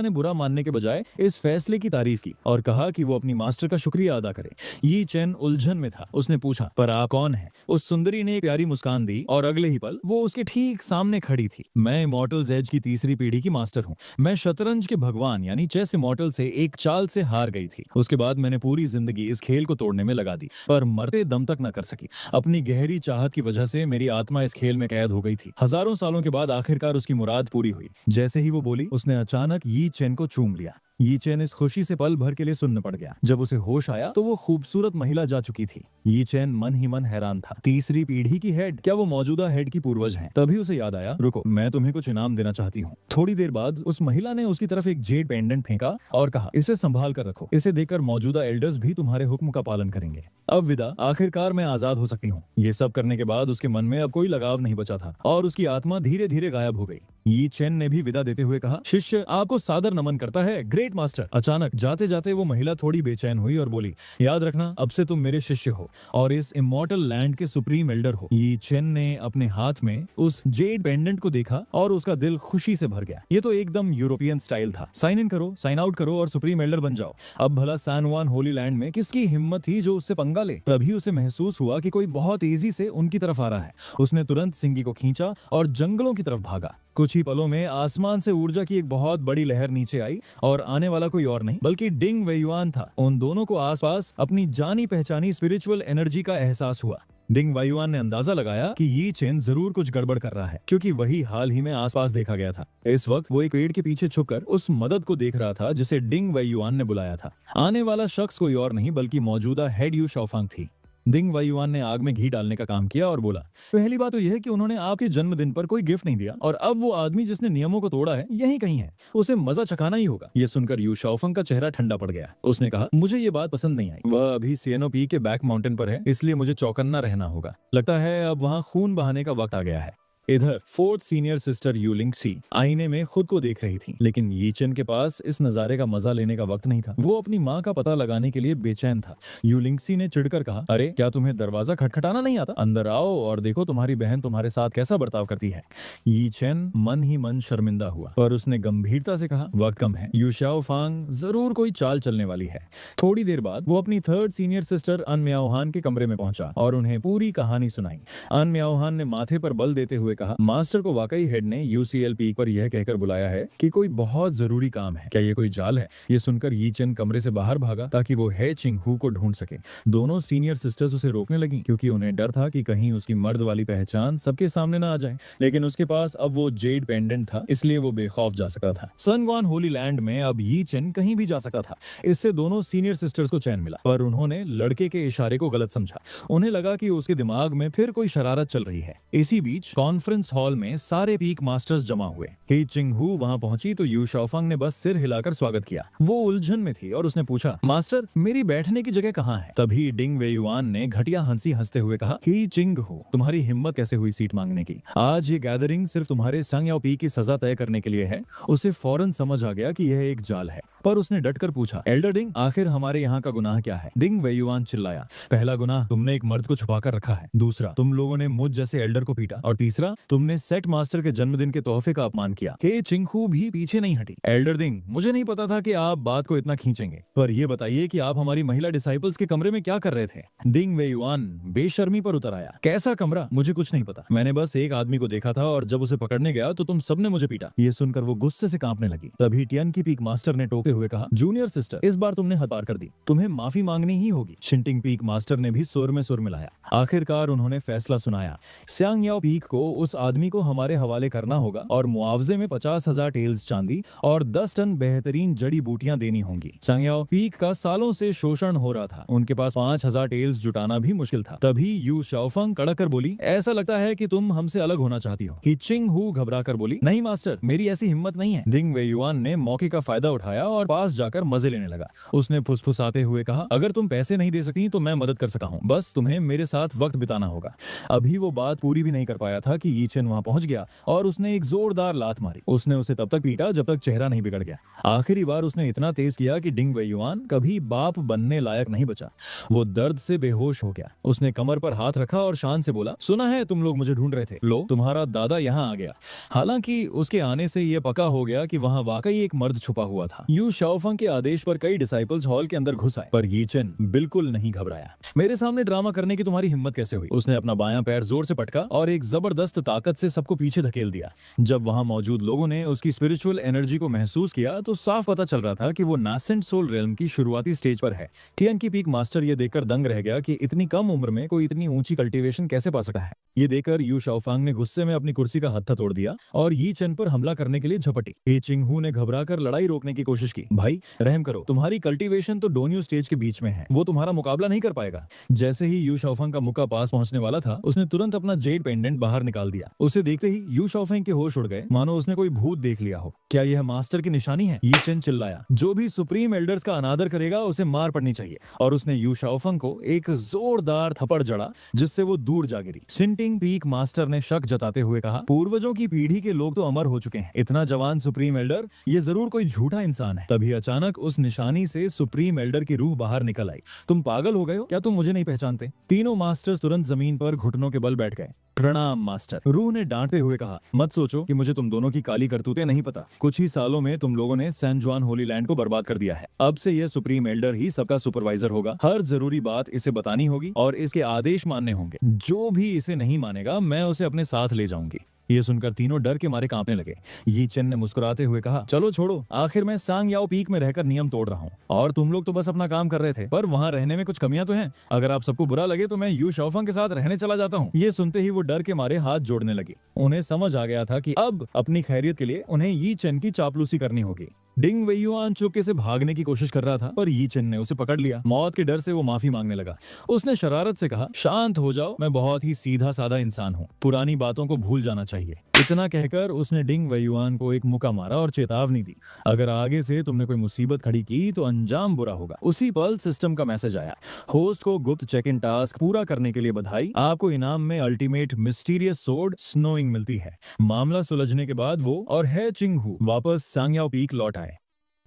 ने बुरा मानने के बजाय इस फैसले की तारीफ की और कहा कि वो अपनी मास्टर का शुक्रिया अदा करे। यी चेन उलझन में था। उसने पूछा, पर आप कौन है। उस सुंदरी ने एक प्यारी मुस्कान दी और अगले ही पल वो उसके ठीक सामने खड़ी थी। मैं इमॉर्टल्स एज की तीसरी पीढ़ी की मास्टर हूँ। मैं शतरंज के भगवान यानी चेस इमॉर्टल से एक चाल से हार गई थी। उसके बाद मैंने पूरी जिंदगी इस खेल को तोड़ने में लगा दी, पर मरते दम तक न कर सकी। अपनी गहरी चाहत की वजह से मेरी आत्मा इस खेल में कैद हो गई थी। हजारों सालों के बाद आखिरकार उसकी मुराद पूरी हुई। जैसे ही वो बोली, उसने अचानक यी चेन को चूम लिया। यी चेन इस खुशी से पल भर के लिए सुन्न पड़ गया। जब उसे होश आया तो वो खूबसूरत महिला जा चुकी थी। यी चेन मन ही मन हैरान था। तीसरी पीढ़ी की हेड, क्या वो मौजूदा हेड की पूर्वज हैं? तभी उसे याद आया, रुको, मैं तुम्हें कुछ इनाम देना चाहती हूँ। थोड़ी देर बाद उस महिला ने उसकी तरफ एक जेड पेंडेंट फेंका और कहा, इसे संभाल कर रखो। इसे देकर मौजूदा एल्डर्स भी तुम्हारे हुक्म का पालन करेंगे। अब विदा, आखिरकार मैं आजाद हो सकती हूँ। ये सब करने के बाद उसके मन में अब कोई लगाव नहीं बचा था और उसकी आत्मा धीरे धीरे गायब हो गई। यी चेन ने भी विदा देते हुए कहा, शिष्य आपको सादर नमन करता है, ग्रेट मास्टर। अचानक जाते जाते वो महिला थोड़ी बेचैन हुई और बोली, याद रखना, अब से तुम मेरे शिष्य हो और इस इमॉर्टल लैंड के सुप्रीम एल्डर हो। यी चेन ने अपने हाथ में उस जेड पेंडेंट को देखा और उसका दिल खुशी से भर गया। ये तो एकदम यूरोपियन स्टाइल था। साइन इन करो, साइन आउट करो और सुप्रीम एल्डर बन जाओ। अब भला सैन जुआन होली लैंड में किसकी हिम्मत थी जो उससे पंगा ले। तभी उसे महसूस हुआ कि कोई बहुत तेजी से उनकी तरफ आ रहा है। उसने तुरंत सिंगी को खींचा और जंगलों की तरफ भागा। कुछ ही पलों में आसमान से ऊर्जा की एक बहुत बड़ी लहर नीचे आई और आने वाला कोई और नहीं बल्कि डिंग वैयुआन था। उन दोनों को आसपास अपनी जानी पहचानी स्पिरिचुअल एनर्जी का एहसास हुआ। डिंग वैयुआन ने अंदाजा लगाया कि यी चेन जरूर कुछ गड़बड़ कर रहा है, क्योंकि वही हाल ही में आसपास देखा गया था। इस वक्त वो एक पेड़ के पीछे छुपकर उस मदद को देख रहा था जिसे डिंग वैयुआन ने बुलाया था। आने वाला शख्स कोई और नहीं बल्कि मौजूदा हेड यू शाओफांग थी। डिंग वैयुआन ने आग में घी डालने का काम किया और बोला, पहली बात तो यह है कि उन्होंने आपके जन्मदिन पर कोई गिफ्ट नहीं दिया और अब वो आदमी जिसने नियमों को तोड़ा है यहीं कहीं है। उसे मजा चखाना ही होगा। ये सुनकर यू शाओफंग का चेहरा ठंडा पड़ गया। उसने कहा, मुझे ये बात पसंद नहीं आई। वह अभी सीएनओपी के बैक माउंटेन पर है, इसलिए मुझे चौकन्ना रहना होगा। लगता है अब वहाँ खून बहाने का वक्त आ गया है। इधर फोर्थ सीनियर सिस्टर यू लिंगसी आईने में खुद को देख रही थी, लेकिन यी चेन के पास इस नजारे का मजा लेने का वक्त नहीं था। वो अपनी माँ का पता लगाने के लिए बेचैन था। यू लिंगसी ने चिढ़कर कहा, अरे क्या तुम्हें दरवाजा खटखटाना नहीं आता? अंदर आओ और देखो तुम्हारी बहन तुम्हारे साथ कैसा बर्ताव करती है। यी चेन मन ही मन शर्मिंदा हुआ, पर उसने गंभीरता से कहा, वक्त कम है, यू शाओफांग जरूर कोई चाल चलने वाली है। थोड़ी देर बाद वो अपनी थर्ड सीनियर सिस्टर अन म्याओहान के कमरे में पहुंचा और उन्हें पूरी कहानी सुनाई। अन म्याओहान ने माथे पर बल देते हुए कहा, मास्टर को वाकई हेड ने यूसीएल पीक पर यह कहकर बुलाया है कि कोई बहुत जरूरी काम है। क्या ये कोई जाल है? ये सुनकर यी चेन कमरे से बाहर भागा ताकि वो हे चिंग हू को ढूंढ सके। दोनों सीनियर सिस्टर्स उसे रोकने लगी क्योंकि उन्हें डर था कि कहीं उसकी मर्द वाली पहचान सबके सामने ना आ जाए, लेकिन उसके पास अब वो जेड पेंडेंट था, इसलिए वो बेखौफ जा सकता था। सनग्वान होली लैंड में अब यी चेन कहीं भी जा सकता था। इससे दोनों सीनियर सिस्टर्स को चैन मिला, पर उन्होंने लड़के के इशारे को गलत समझा। उन्हें लगा कि उसके दिमाग में फिर कोई शरारत चल रही है। इसी बीच कॉन्फ्रेंस हॉल में सारे पीक मास्टर्स जमा हुए। हे चिंग हू वहां पहुंची तो यू शाओफंग ने बस सिर हिलाकर स्वागत किया। वो उलझन में थी और उसने पूछा, मास्टर मेरी बैठने की जगह कहाँ है? तभी डिंग वेयुआन ने घटिया हंसी हंसते हुए कहा, हे चिंग हू, तुम्हारी हिम्मत कैसे हुई सीट मांगने की? आज ये गैदरिंग सिर्फ तुम्हारे संग याओ पी की सजा तय करने के लिए है। उसे फौरन समझ आ गया कि यह एक जाल है, पर उसने डटकर पूछा, एल्डर डिंग, आखिर हमारे यहाँ का गुनाह क्या है? डिंग वेयुआन चिल्लाया, पहला गुनाह, तुमने एक मर्द को छुपा कर रखा है। दूसरा, तुम लोगों ने मुझ जैसे एल्डर को पीटा। और तीसरा, तुमने सेट मास्टर के जन्मदिन के तोहफे का अपमान किया। हे चिंग हू भी पीछे नहीं हटी। एल्डर डिंग, मुझे नहीं पता था कि आप बात को इतना खींचेंगे, पर यह बताइए कि आप हमारी महिला डिसाइपल्स के कमरे में क्या कर रहे थे? डिंग वेयुआन बेशर्मी पर उतर आया, कैसा कमरा? मुझे कुछ नहीं पता। मैंने बस एक आदमी को देखा था और जब उसे पकड़ने गया तो तुम सबने मुझे पीटा। ये सुनकर वो गुस्से से कांपने लगी। तभी टियन की पीक मास्टर ने टोकते हुए कहा, जूनियर सिस्टर, इस बार तुमने हद पार कर दी, तुम्हें माफी मांगनी ही होगी। शिंटिंग पीक मास्टर ने भी सुर में सुर मिलाया। आखिरकार उन्होंने फैसला सुनाया, स्यांग याओ पीक को उस आदमी को हमारे हवाले करना होगा और मुआवजे में 50,000 टेल्स चांदी और 10 टन बेहतरीन जड़ी बूटियां देनी होंगी। स्यांग याओ पीक का सालों से शोषण हो रहा था, उनके पास 5,000 टेल्स जुटाना भी मुश्किल था। तभी यू शाओफंग कड़क कर बोली, ऐसा लगता है कि तुम हमसे अलग होना चाहती हो। ही चिंग हू घबरा कर बोली, नहीं मास्टर, मेरी ऐसी हिम्मत नहीं है। डिंग वेयुआन ने मौके का फायदा उठाया और पास जाकर मजे लेने लगा। उसने फुसफुसाते हुए कहा, अगर तुम पैसे नहीं दे सकती तो मैं मदद कर सकता हूँ, बस तुम्हें मेरे साथ वक्त बिताना होगा। अभी वो बात पूरी भी नहीं कर पाया था कि यी चेन वहां पहुंच गया और उसने एक जोरदार लात मारी। उसने उसे तब तक पीटा जब तक चेहरा नहीं बिगड़ गया। आखिरी बार उसने इतना तेज किया कि डिंग वेयुआन कभी बाप बनने लायक नहीं बचा। वो दर्द से बेहोश हो गया। उसने कमर पर हाथ रखा और शान से बोला, सुना है तुम लोग मुझे ढूंढ रहे थे, लो तुम्हारा दादा यहाँ आ गया। हालांकि उसके आने से यह पक्का हो गया कि वहां वाकई एक मर्द छुपा हुआ था। यू शाओफंग के आदेश पर कई डिसाइपल्स हॉल के अंदर घुस आए, पर यी चेन बिल्कुल नहीं घबराया। मेरे सामने ड्रामा करने की तुम्हारी हिम्मत कैसे हुई? उसने अपना बायां पैर जोर से पटका और एक जबरदस्त ताकत से सबको पीछे धकेल दिया। जब वहां मौजूद लोगों ने उसकी स्पिरिचुअल एनर्जी को महसूस किया तो साफ पता चल रहा था कि वो नासेंट सोल रेल्म की शुरुआती स्टेज पर है। टियन की पीक मास्टर ये देखकर दंग रह गया कि इतनी कम उम्र में कोई इतनी ऊंची कल्टीवेशन कैसे पा सकता है। ये देखकर यू शाओफंग ने गुस्से में अपनी कुर्सी का हत्था तोड़ दिया और यी चेन पर हमला करने के लिए झपटी। हे चिंग हू ने घबराकर लड़ाई रोकने की कोशिश की। भाई रहम करो, तुम्हारी कल्टीवेशन तो डोन्यू स्टेज के बीच में है, वो तुम्हारा मुकाबला नहीं कर पाएगा। जैसे ही यू शाओफंग का मुक्का पास पहुंचने वाला था, उसने तुरंत अपना जेड पेंडेंट बाहर निकाल दिया। उसे देखते ही यू शाओफंग के होश उड़ गए, मानो उसने कोई भूत देख लिया हो। क्या यह मास्टर की निशानी है? यी चेन चिल्लाया, जो भी सुप्रीम एल्डर्स का अनादर करेगा उसे मार पड़नी चाहिए। और उसने यू शाओफंग को एक जोरदार थप्पड़ जड़ा जिससे वो दूर जा गिरी। शिंटिंग पीक मास्टर ने शक जताते हुए कहा, पूर्वजों की पीढ़ी के लोग तो अमर हो चुके हैं, इतना जवान सुप्रीम एल्डर, ये जरूर कोई झूठा इंसान है। तभी अचानक उस निशानी से सुप्रीम एल्डर की रूह बाहर निकल आई। तुम पागल हो गए हो क्या? तुम मुझे नहीं पहचानते? तीनों मास्टर्स तुरंत जमीन पर घुटनों के बल बैठ गए। प्रणाम मास्टर, रूह ने डांटते हुए कहा, मत सोचो कि मुझे तुम दोनों की काली करतूतें नहीं पता। कुछ ही सालों में तुम लोगों ने सैन जुआन होली लैंड को बर्बाद कर दिया है। अब से यह सुप्रीम एल्डर ही सबका सुपरवाइजर होगा। हर जरूरी बात इसे बतानी होगी और इसके आदेश मानने होंगे। जो भी इसे नहीं मानेगा मैं उसे अपने साथ ले जाऊंगी। ये सुनकर तीनों डर के मारे कांपने लगे। यी चेन ने मुस्कुराते हुए कहा, चलो छोड़ो, आखिर मैं सांग याओ पीक में रहकर नियम तोड़ रहा हूँ और तुम लोग तो बस अपना काम कर रहे थे, पर वहाँ रहने में कुछ कमियां तो हैं। अगर आप सबको बुरा लगे तो मैं यू शाओफंग के साथ रहने चला जाता हूँ। ये सुनते ही वो डर के मारे हाथ जोड़ने लगे। उन्हें समझ आ गया था कि अब अपनी खैरियत के लिए उन्हें यी चेन की चापलूसी करनी होगी। डिंग वेयुआन चुपके से भागने की कोशिश कर रहा था, पर यी चेन ने उसे पकड़ लिया। मौत के डर से वो माफी मांगने लगा। उसने शरारत से कहा, शांत हो जाओ, मैं बहुत ही सीधा साधा इंसान हूँ, पुरानी बातों को भूल जाना चाहिए। इतना कहकर उसने डिंग वेयुआन को एक मुक्का मारा और चेतावनी दी, अगर आगे से तुमने कोई मुसीबत खड़ी की तो अंजाम बुरा होगा। उसी पल सिस्टम का मैसेज आया, होस्ट को गुप्त चेक इन टास्क पूरा करने के लिए बधाई, आपको इनाम में अल्टीमेट मिस्टीरियस सोर्ड स्नोइंग मिलती है। मामला सुलझने के बाद वो और हे चिंग हू वापस सांग याओ पीक लौट आए।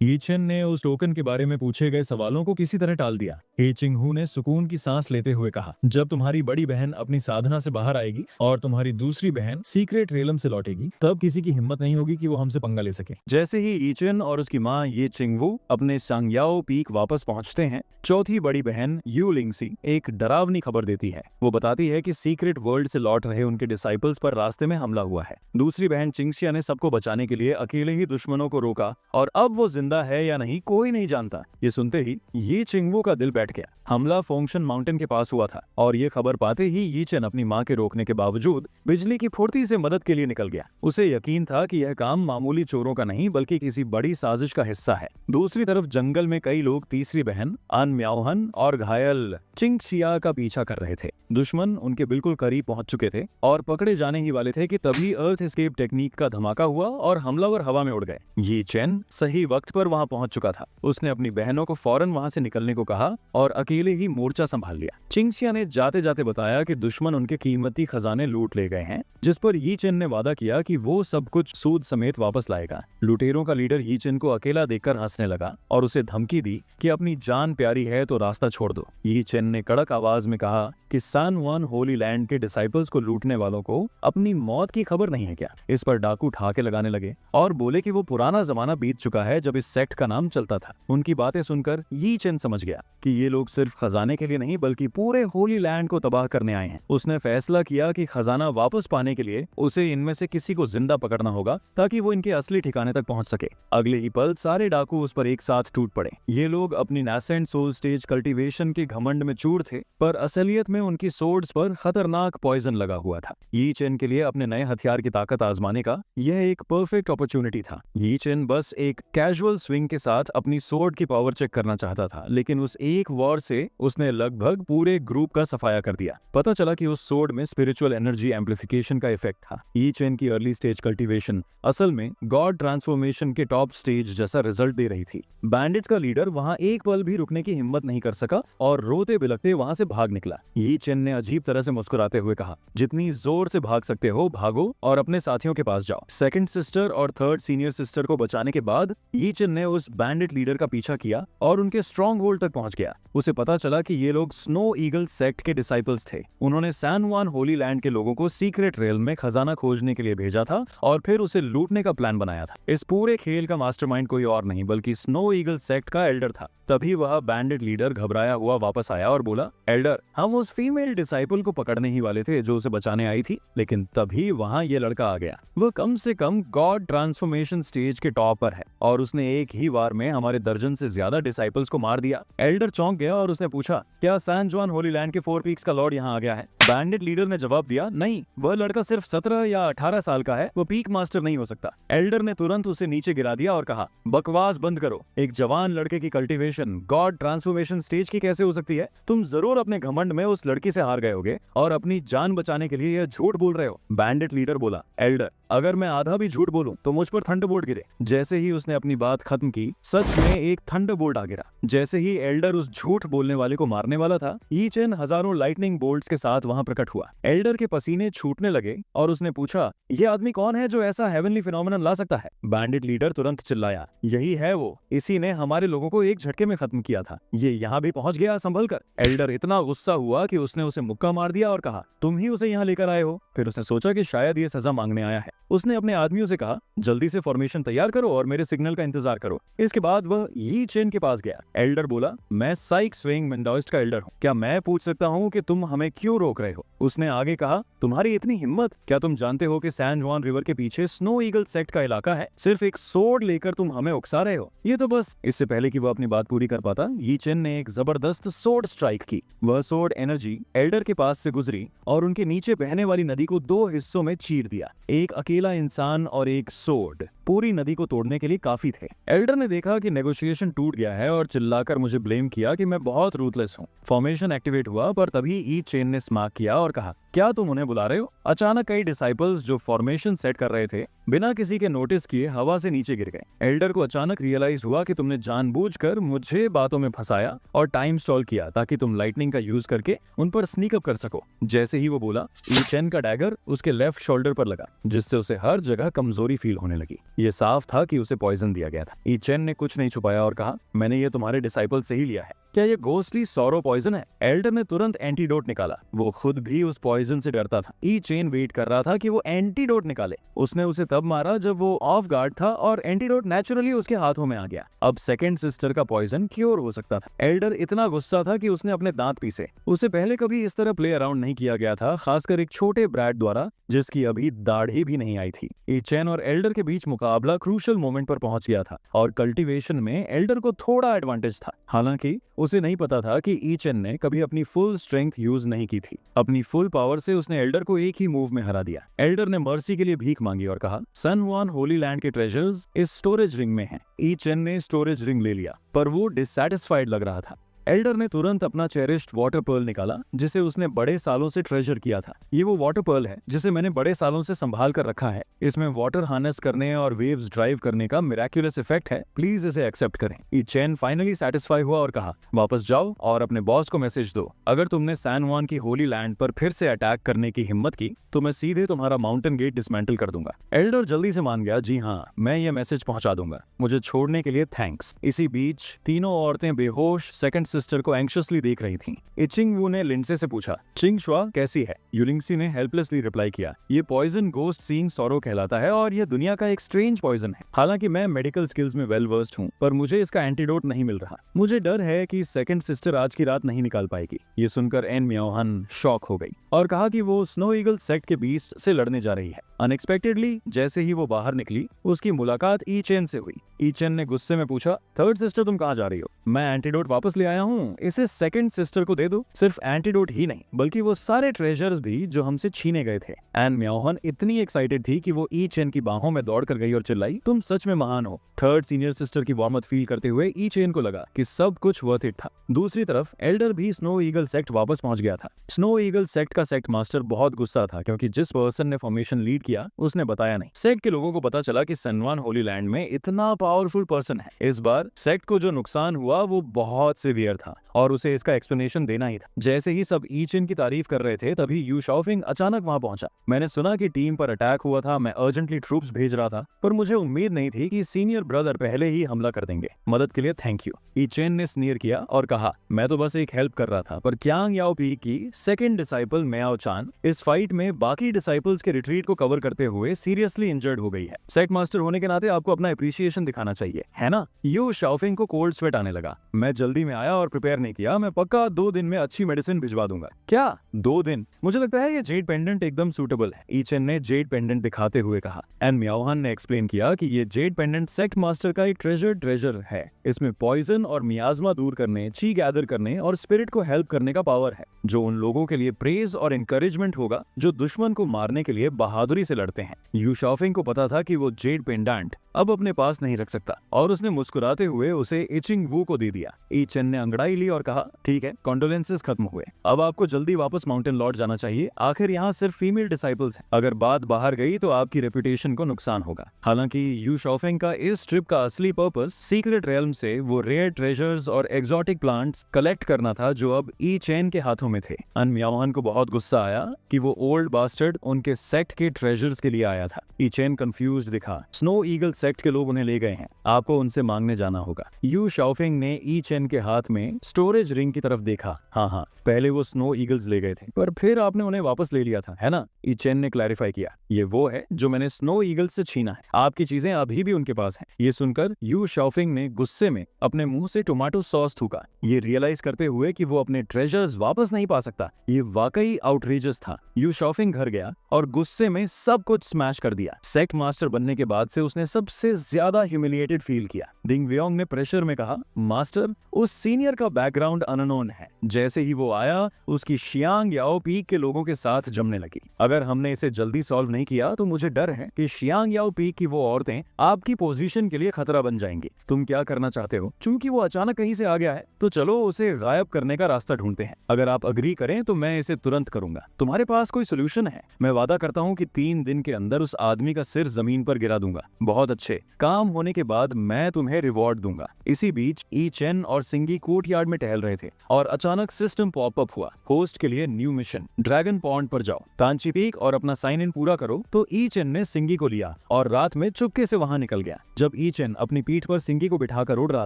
ये चेन ने उस टोकन के बारे में पूछे गए सवालों को किसी तरह टाल दिया। हे चिंग हू ने सुकून की सांस लेते हुए कहा, जब तुम्हारी बड़ी बहन अपनी साधना से बाहर आएगी और तुम्हारी दूसरी बहन सीक्रेट रेलम से लौटेगी, तब किसी की हिम्मत नहीं होगी कि वो हमसे पंगा ले सके। जैसे ही ईचन और उसकी माँ ये चिंगवू अपने सांग्याओ पीक वापस पहुंचते हैं, चौथी बड़ी बहन यू लिंगसी एक डरावनी खबर देती है। वो बताती है कि सीक्रेट वर्ल्ड से लौट रहे उनके डिसाइपल्स पर रास्ते में हमला हुआ है। दूसरी बहन चिंगशिया ने सबको बचाने के लिए अकेले ही दुश्मनों को रोका और अब वो जिंदा है या नहीं कोई नहीं जानता। ये सुनते ही ये चिंगवू का दिल बैठ गया। हमला फोंगशन माउंटेन के पास हुआ था और ये खबर पाते ही यीचेन अपनी मां के रोकने के बावजूद बिजली की फुर्ती से मदद के लिए निकल गया। उसे यकीन था कि यह काम मामूली चोरों का नहीं बल्कि किसी बड़ी साजिश का हिस्सा है। दूसरी तरफ जंगल में कई लोग तीसरी बहन अन म्याओहन और घायल चिंगशिया का पीछा कर रहे थे। दुश्मन उनके बिल्कुल करीब पहुंच चुके थे और पकड़े जाने ही वाले थे कि तभी अर्थ एस्केप टेक्निक का धमाका हुआ और हमलावर हवा में उड़ गए। ये चेन सही वक्त पर वहां पहुंच चुका था। उसने अपनी बहनों को फौरन वहां से निकलने को कहा और अकेले ही मोर्चा संभाल लिया। चिंगशिया ने जाते जाते बताया कि दुश्मन उनके कीमती खजाने लूट ले गए हैं, जिस पर यी चेन ने वादा किया कि वो सब कुछ सूद समेत वापस लाएगा। लुटेरों का लीडर यी चेन को अकेला देखकर हंसने लगा और उसे धमकी दी कि अपनी जान प्यारी है तो रास्ता छोड़ दो। यी चेन ने कड़क आवाज में कहा कि सान वन होली लैंड के डिसाइपल्स को लूटने वालों को अपनी मौत की खबर नहीं है क्या। इस पर डाकू ठाके लगाने लगे और बोले कि वो पुराना जमाना बीत चुका है जब इस सेक्ट का नाम चलता था। उनकी बातें सुनकर यी चेन समझ गया कि ये लोग सिर्फ खजाने के लिए नहीं बल्कि पूरे होली लैंड को तबाह करने आए हैं। उसने फैसला किया कि खजाना वापस पाने के लिए उसे इनमें से किसी को जिंदा पकड़ना होगा ताकि वो इनके असली ठिकाने तक पहुंच सके। अगले ही पल सारे डाकू उस पर एक साथ टूट पड़े। ये लोग अपनी नैसेंट सोल स्टेज कल्टीवेशन के घमंड में चूर थे, पर असलियत में उनकी सोर्ड्स पर खतरनाक पॉइजन लगा हुआ था। यी चेन के लिए अपने नए हथियार की ताकत आजमाने का यह एक परफेक्ट अपॉर्चुनिटी था। यी चेन बस एक कैजुअल स्विंग के साथ अपनी सोर्ड की पावर चेक करना चाहता था, लेकिन उस एक वॉर से उसने लगभग पूरे ग्रुप का सफाया कर दिया। पता चला कि उस सोर्ड में स्पिरिचुअल एनर्जी एम्पलीफिकेशन का इफेक्ट था। यी चेन की अर्ली स्टेज कल्टीवेशन असल में गॉड ट्रांसफॉर्मेशन के टॉप स्टेज जैसा रिजल्ट दे रही थी। बैंडिट्स का लीडर वहां एक पल भी रुकने की हिम्मत नहीं कर सका और रोते बिलखते वहां से भाग निकला। यी चेन ने अजीब तरह से मुस्कुराते हुए कहा, जितनी जोर से भाग सकते हो भागो और अपने साथियों के पास जाओ। सेकंड सिस्टर और थर्ड सीनियर सिस्टर को बचाने के बाद यी चेन ने उस बैंडिट लीडर का पीछा किया और उनके स्ट्रॉन्ग होल्ड तक पहुंच गया। उसे पता चला कि ये लोग स्नो ईगल सेक्ट के डिसाइपल्स थे। उन्होंने सैन वन होली लैंड के लोगों को सीक्रेट रेलम में खजाना खोजने के लिए भेजा था और फिर उसे लूटने का प्लान बनाया था। इस पूरे खेल का मास्टरमाइंड कोई और नहीं बल्कि स्नो ईगल सेक्ट का एल्डर था। तभी वह बैंडिट लीडर घबराया हुआ वापस आया और बोला, एल्डर, हम उस फीमेल डिसाइपल को पकड़ने ही वाले थे जो उसे बचाने आई थी, लेकिन तभी वहां ये लड़का आ गया। वह कम से कम गॉड ट्रांसफॉर्मेशन स्टेज के टॉप पर है और उसने एक ही वार में हमारे दर्जन से ज्यादा डिसाइपल्स को मार दिया। एल्डर चौंक गया और उसने पूछा, क्या सैन जुआन होली लैंड के 4 पीक्स का लॉर्ड यहाँ आ गया है? बैंडिट लीडर ने जवाब दिया, नहीं, वह लड़का सिर्फ 17 या 18 साल का है, वो पीक मास्टर नहीं हो सकता। एल्डर ने तुरंत उसे नीचे गिरा दिया और कहा, बकवास बंद करो। एक जवान लड़के की कल्टीवेशन गॉड ट्रांसफॉर्मेशन स्टेज की कैसे हो सकती है? तुम जरूर अपने घमंड में उस लड़की से हार गए होगे और अपनी जान बचाने के लिए यह झूठ बोल रहे हो। बैंडिट लीडर बोला, एल्डर, अगर मैं आधा भी झूठ बोलूं तो मुझ पर थंडरबोल्ट गिरे। जैसे ही उसने अपनी बात खत्म की, सच में एक थंडरबोल्ट आ गिरा। जैसे ही एल्डर उस झूठ बोलने वाले को मारने वाला था, यी चेन हजारों लाइटनिंग बोल्ट्स के साथ वहां प्रकट हुआ। एल्डर के पसीने छूटने लगे और उसने पूछा, यह आदमी कौन है जो ऐसा हेवनली फिनोमेनन ला सकता है? बैंडिट लीडर तुरंत चिल्लाया, यही है वो, इसी ने हमारे लोगों को एक झटके में खत्म किया था। ये यहाँ भी पहुंच गया संभल कर। एल्डर इतना गुस्सा हुआ कि उसने उसे मुक्का मार दिया और कहा, तुम ही उसे यहाँ लेकर आए हो? फिर उसने सोचा कि शायद ये सजा मांगने आया है। उसने अपने आदमियों से कहा, जल्दी से फॉर्मेशन तैयार करो और मेरे सिग्नल का इंतजार करो। इसके बाद वह यी चेन के पास गया। एल्डर बोला, मैं साइक स्विंग मेंडोइस्ट का एल्डर हूँ, क्या मैं पूछ सकता हूँ कि तुम हमें क्यों रोक रहे हो? उसने आगे कहा, तुम्हारी इतनी हिम्मत, क्या तुम जानते हो कि सैन जुआन रिवर के पीछे स्नो ईगल सेक्ट का इलाका है? सिर्फ एक सोर्ड लेकर तुम हमें उकसा रहे हो? ये तो बस। इससे पहले कि वो अपनी बात पूरी कर पाता, यी चेन ने एक जबरदस्त सोर्ड स्ट्राइक की। वह सोर्ड एनर्जी एल्डर के पास से गुजरी और उनके नीचे बहने वाली नदी को 2 हिस्सों में चीर दिया। एक अकेला इंसान और एक सोर्ड पूरी नदी को तोड़ने के लिए काफी थे। एल्डर ने देखा कि नेगोशिएशन टूट गया है और चिल्लाकर मुझे ब्लेम किया कि मैं बहुत रूथलेस हूँ। फॉर्मेशन एक्टिवेट हुआ, पर तभी यी चेन ने स्मार्क किया और कहा, क्या तुम उन्हें बुला रहे हो? अचानक कई डिसाइपल्स जो फॉर्मेशन सेट कर रहे थे बिना किसी के नोटिस किए हवा से नीचे गिर गए। एल्डर को अचानक रियलाइज हुआ कि तुमने जानबूझकर मुझे बातों में फंसाया और टाइम स्टॉल किया ताकि तुम लाइटनिंग का यूज करके उन पर स्नीक अप कर सको। जैसे ही वो बोला, ई चेन का डैगर उसके लेफ्ट शोल्डर पर लगा, जिससे उसे हर जगह कमजोरी फील होने लगी। ये साफ था कि उसे पॉइजन दिया गया था। ई चेन ने कुछ नहीं छुपाया और कहा, मैंने ये तुम्हारे डिसाइपल से ही लिया है। क्या ये घोस्टली सौरो पॉइजन है? एल्डर ने तुरंत एंटीडोट निकाला। वो खुद भी उस पॉइजन से डरता था। ई चेन वेट कर रहा था कि वो एंटीडोट निकाले। उसने उसे तब मारा जब वो ऑफ गार्ड था और एंटीडोट नेचुरली उसके हाथों में आ गया। अब सेकंड सिस्टर का पॉइजन क्योर हो सकता था। एल्डर इतना गुस्सा था कि उसने अपने दांत पीसे। उसे पहले कभी इस तरह प्ले अराउंड नहीं किया गया था, खासकर एक छोटे ब्रैड द्वारा जिसकी अभी दाढ़ी भी नहीं आई थी। ई चेन और एल्डर के बीच मुकाबला क्रूशल मोमेंट पर पहुंच गया था और कल्टीवेशन में एल्डर को थोड़ा एडवांटेज था। हालांकि उसे नहीं पता था कि ई चेन ने कभी अपनी फुल स्ट्रेंथ यूज नहीं की थी। अपनी फुल पावर से उसने एल्डर को एक ही मूव में हरा दिया। एल्डर ने मर्सी के लिए भीख मांगी और कहा, सन वन होली लैंड के ट्रेजर्स इस स्टोरेज रिंग में हैं। ई चेन ने स्टोरेज रिंग ले लिया, पर वो डिससैटिस्फाइड लग रहा था। एल्डर ने तुरंत अपना चेरिश्ड वाटर पर्ल निकाला, जिसे उसने बड़े सालों से ट्रेजर किया था। ये वो वाटर पर्ल है जिसे मैंने बड़े सालों से संभाल कर रखा है। इसमें वाटर हार्नेस करने और वेव्स ड्राइव करने का मिराक्युलस इफेक्ट है। प्लीज इसे एक्सेप्ट करें। ई चेन फाइनली सेटिस्फाई हुआ और कहा, वापस जाओ और अपने बॉस को मैसेज दो। अगर तुमने सैन जुआन की होली लैंड पर फिर से अटैक करने की हिम्मत की तो मैं सीधे तुम्हारा माउंटेन गेट डिसमेंटल कर दूंगा। एल्डर जल्दी से मान गया, जी हाँ, मैं ये मैसेज पहुंचा दूंगा। मुझे छोड़ने के लिए थैंक्स। इसी बीच तीनों औरतें बेहोश सेकंड सिस्टर को एंग्शियसली देख रही थीं। इचिंग वू ने लिंडसे से पूछा, चिंग शुआ कैसी है? यूलिंगसी ने हेल्पलेसली रिप्लाई किया, ये पॉइजन गोस्ट सीइंग सॉरो कहलाता है और यह दुनिया का एक स्ट्रेंज पॉइजन है। हालांकि मैं मेडिकल स्किल्स में वेल वर्स्ड हूँ, पर मुझे इसका एंटीडोट नहीं मिल रहा। मुझे डर है कि सेकंड सिस्टर आज की रात नहीं निकाल पाएगी। ये सुनकर एन म्याओहन शॉक हो गई और कहा कि वो स्नो ईगल सेक्ट के बीच से लड़ने जा रही है। अनएक्सपेक्टेडली जैसे ही वो बाहर निकली, उसकी मुलाकात ई चेन से हुई। ई चेन ने गुस्से में पूछा, थर्ड सिस्टर तुम कहाँ जा रही हो? मैं एंटीडोट वापस ले आया हूँ, इसे सेकंड सिस्टर को दे दो। सिर्फ एंटीडोट ही नहीं, बल्कि वो सारे ट्रेजर्स भी जो हमसे छीने गए थे। एन म्याओहन इतनी एक्साइटेड थी कि वो ई चेन की बाहों में दौड़ कर गई और चिल्लाई, तुम सच में महान हो। थर्ड सीनियर सिस्टर की वार्मथ फील करते हुए ई चेन को लगा कि सब कुछ वर्थ इट था। दूसरी तरफ एल्डर भी स्नो ईगल सेक्ट वापस पहुंच गया था। स्नो ईगल सेक्ट का सेक्ट मास्टर बहुत गुस्सा था क्योंकि जिस पर्सन ने फॉर्मेशन लीड किया उसने बताया नहीं। सेक्ट के लोगों को पता चला कि सन जुआन होली लैंड में इतना पावरफुल पर्सन है। इस बार सेक्ट को जो नुकसान हुआ वो बहुत सीवियर था और उसे इसका एक्सप्लेनेशन देना ही था। जैसे ही सब ई चेन की तारीफ कर रहे थे तभी यू शाओफिंग अचानक वहां पहुंचा। मैंने सुना कि टीम पर अटैक हुआ था, मैं अर्जेंटली ट्रूप्स भेज रहा था, पर मुझे उम्मीद नहीं थी कि सीनियर ब्रदर पहले ही हमला कर देंगे। मदद के लिए थैंक यू। ई चेन ने स्नीर किया और कहा, मैं तो बस एक हेल्प कर रहा था, पर क्यांग याओ पी की सेकंड डिसाइपल म्याओ चान इस फाइट में बाकी डिसाइपल्स के रिट्रीट को कवर करते हुए सीरियसली इंजर्ड हो गई है। सेक्ट मास्टर होने के नाते आपको अपना अप्रिसिएशन दिखाना चाहिए, है ना? यू शाओफिंग को कोल्ड स्वेट आने लगा। मैं जल्दी में आया और प्रिपेयर नहीं किया। मैं पक्का 2 दिन में अच्छी मेडिसिन भिजवा दूंगा। क्या 2 दिन? मुझे लगता है ये जेड पेंडेंट एकदम सूटेबल है। ई चेन ने जेड पेंडेंट दिखाते हुए कहा। एन म्याओहन ने एक्सप्लेन किया कि ये जेड पेंडेंट सेक्ट मास्टर का एक ट्रेजर है। इसमें पॉइजन और मियाज्मा दूर करने, ची गैदर करने और स्पिरिट को हेल्प करने का पावर है, जो उन लोगों के लिए प्रेज और एनकरेजमेंट होगा जो दुश्मन को मारने के लिए बहादुरी से लड़ते हैं। यू शाओफिंग को पता था कि वो जेड पेंडेंट अब अपने पास नहीं रख सकता और उसने मुस्कुराते हुए उसे इचिंग वू को दे दिया। ई चेन ने अंगड़ाई ली और कहा, ठीक है, कॉन्डोलेंसेस खत्म हुए, अब आपको जल्दी वापस माउंटेन लॉर्ड जाना चाहिए। आखिर यहाँ सिर्फ फीमेल डिसाइपल्स हैं। अगर बात बाहर गई तो आपकी रेपुटेशन को नुकसान होगा। हालांकि यू शाओफिंग का इस ट्रिप का असली पर्पस सीक्रेट रेल्म से वो रेयर ट्रेजर्स और एक्सोटिक प्लांट्स कलेक्ट करना था जो अब ई चेन के हाथों में थे। एन म्याओहन को बहुत गुस्सा आया कि वो ओल्ड बास्टर्ड उनके सेक्ट के ट्रेजर्स के लिए आया था। ई चेन कंफ्यूज्ड दिखा। स्नो ईगल सेक्ट के लोग उन्हें ले गए हैं, आपको उनसे मांगने जाना होगा। यू शाओफिंग ने ई चेन के हाथ में स्टोरेज रिंग की तरफ देखा। हाँ, पहले वो स्नो ईगल्स ले गए थे, पर फिर आपने उन्हें वापस ले लिया था, है ना? ई चेन ने क्लैरिफाई किया, ये वो है जो मैंने स्नो ईगल्स से छीना है। आपकी चीजें अभी भी उनके पास हैं। ये सुनकर यू शाओफिंग ने गुस्से में अपने मुंह से टोमेटो सॉस थूका, ये रियलाइज करते हुए कि वो अपने ट्रेजर्स वापस नहीं पा सकता। ये वाकई आउटरेजस था। यू शाओफिंग घर गया और गुस्से में सब कुछ स्मैश कर दिया। सेक्ट मास्टर बनने के बाद से उसने सबसे ज्यादा ह्यूमिलिएटेड फील किया। डिंग वियोंग ने प्रेशर में कहा, मास्टर, उस सीनियर का बैकग्राउंड अननोन है। जैसे ही वो आया, उसकी शियांग याओ पीक के लोगों के साथ जमने लगी। अगर हमने इसे जल्दी सॉल्व नहीं किया तो मुझे डर है कि शियांग याओ पीक की वो औरतें आपकी पोजीशन के लिए खतरा बन जाएंगी। तुम क्या करना चाहते हो? चूंकि वो अचानक कहीं से आ गया है, तो चलो उसे गायब करने का रास्ता ढूंढते हैं। अगर आप अग्री करें तो मैं इसे तुरंत तुरंत करूंगा। तुम्हारे पास कोई सोल्यूशन है? मैं वादा करता हूँ कि 3 दिन के अंदर उस आदमी का सिर जमीन पर गिरा दूंगा। बहुत अच्छे, काम होने के बाद मैं तुम्हें रिवॉर्ड दूंगा। इसी बीच ई चेन और सिंगी कोर्टयार्ड में टहल रहे थे और अचानक सिस्टम पॉपअप हुआ। होस्ट के लिए न्यू मिशन, ड्रैगन पॉन्ड पर जाओ, तांची पीक और अपना साइन इन पूरा करो। तो ई चेन ने सिंगी को लिया और रात में चुपके से वहां निकल गया। जब ई चेन अपनी पीठ पर सिंगी को बिठाकर उड़ रहा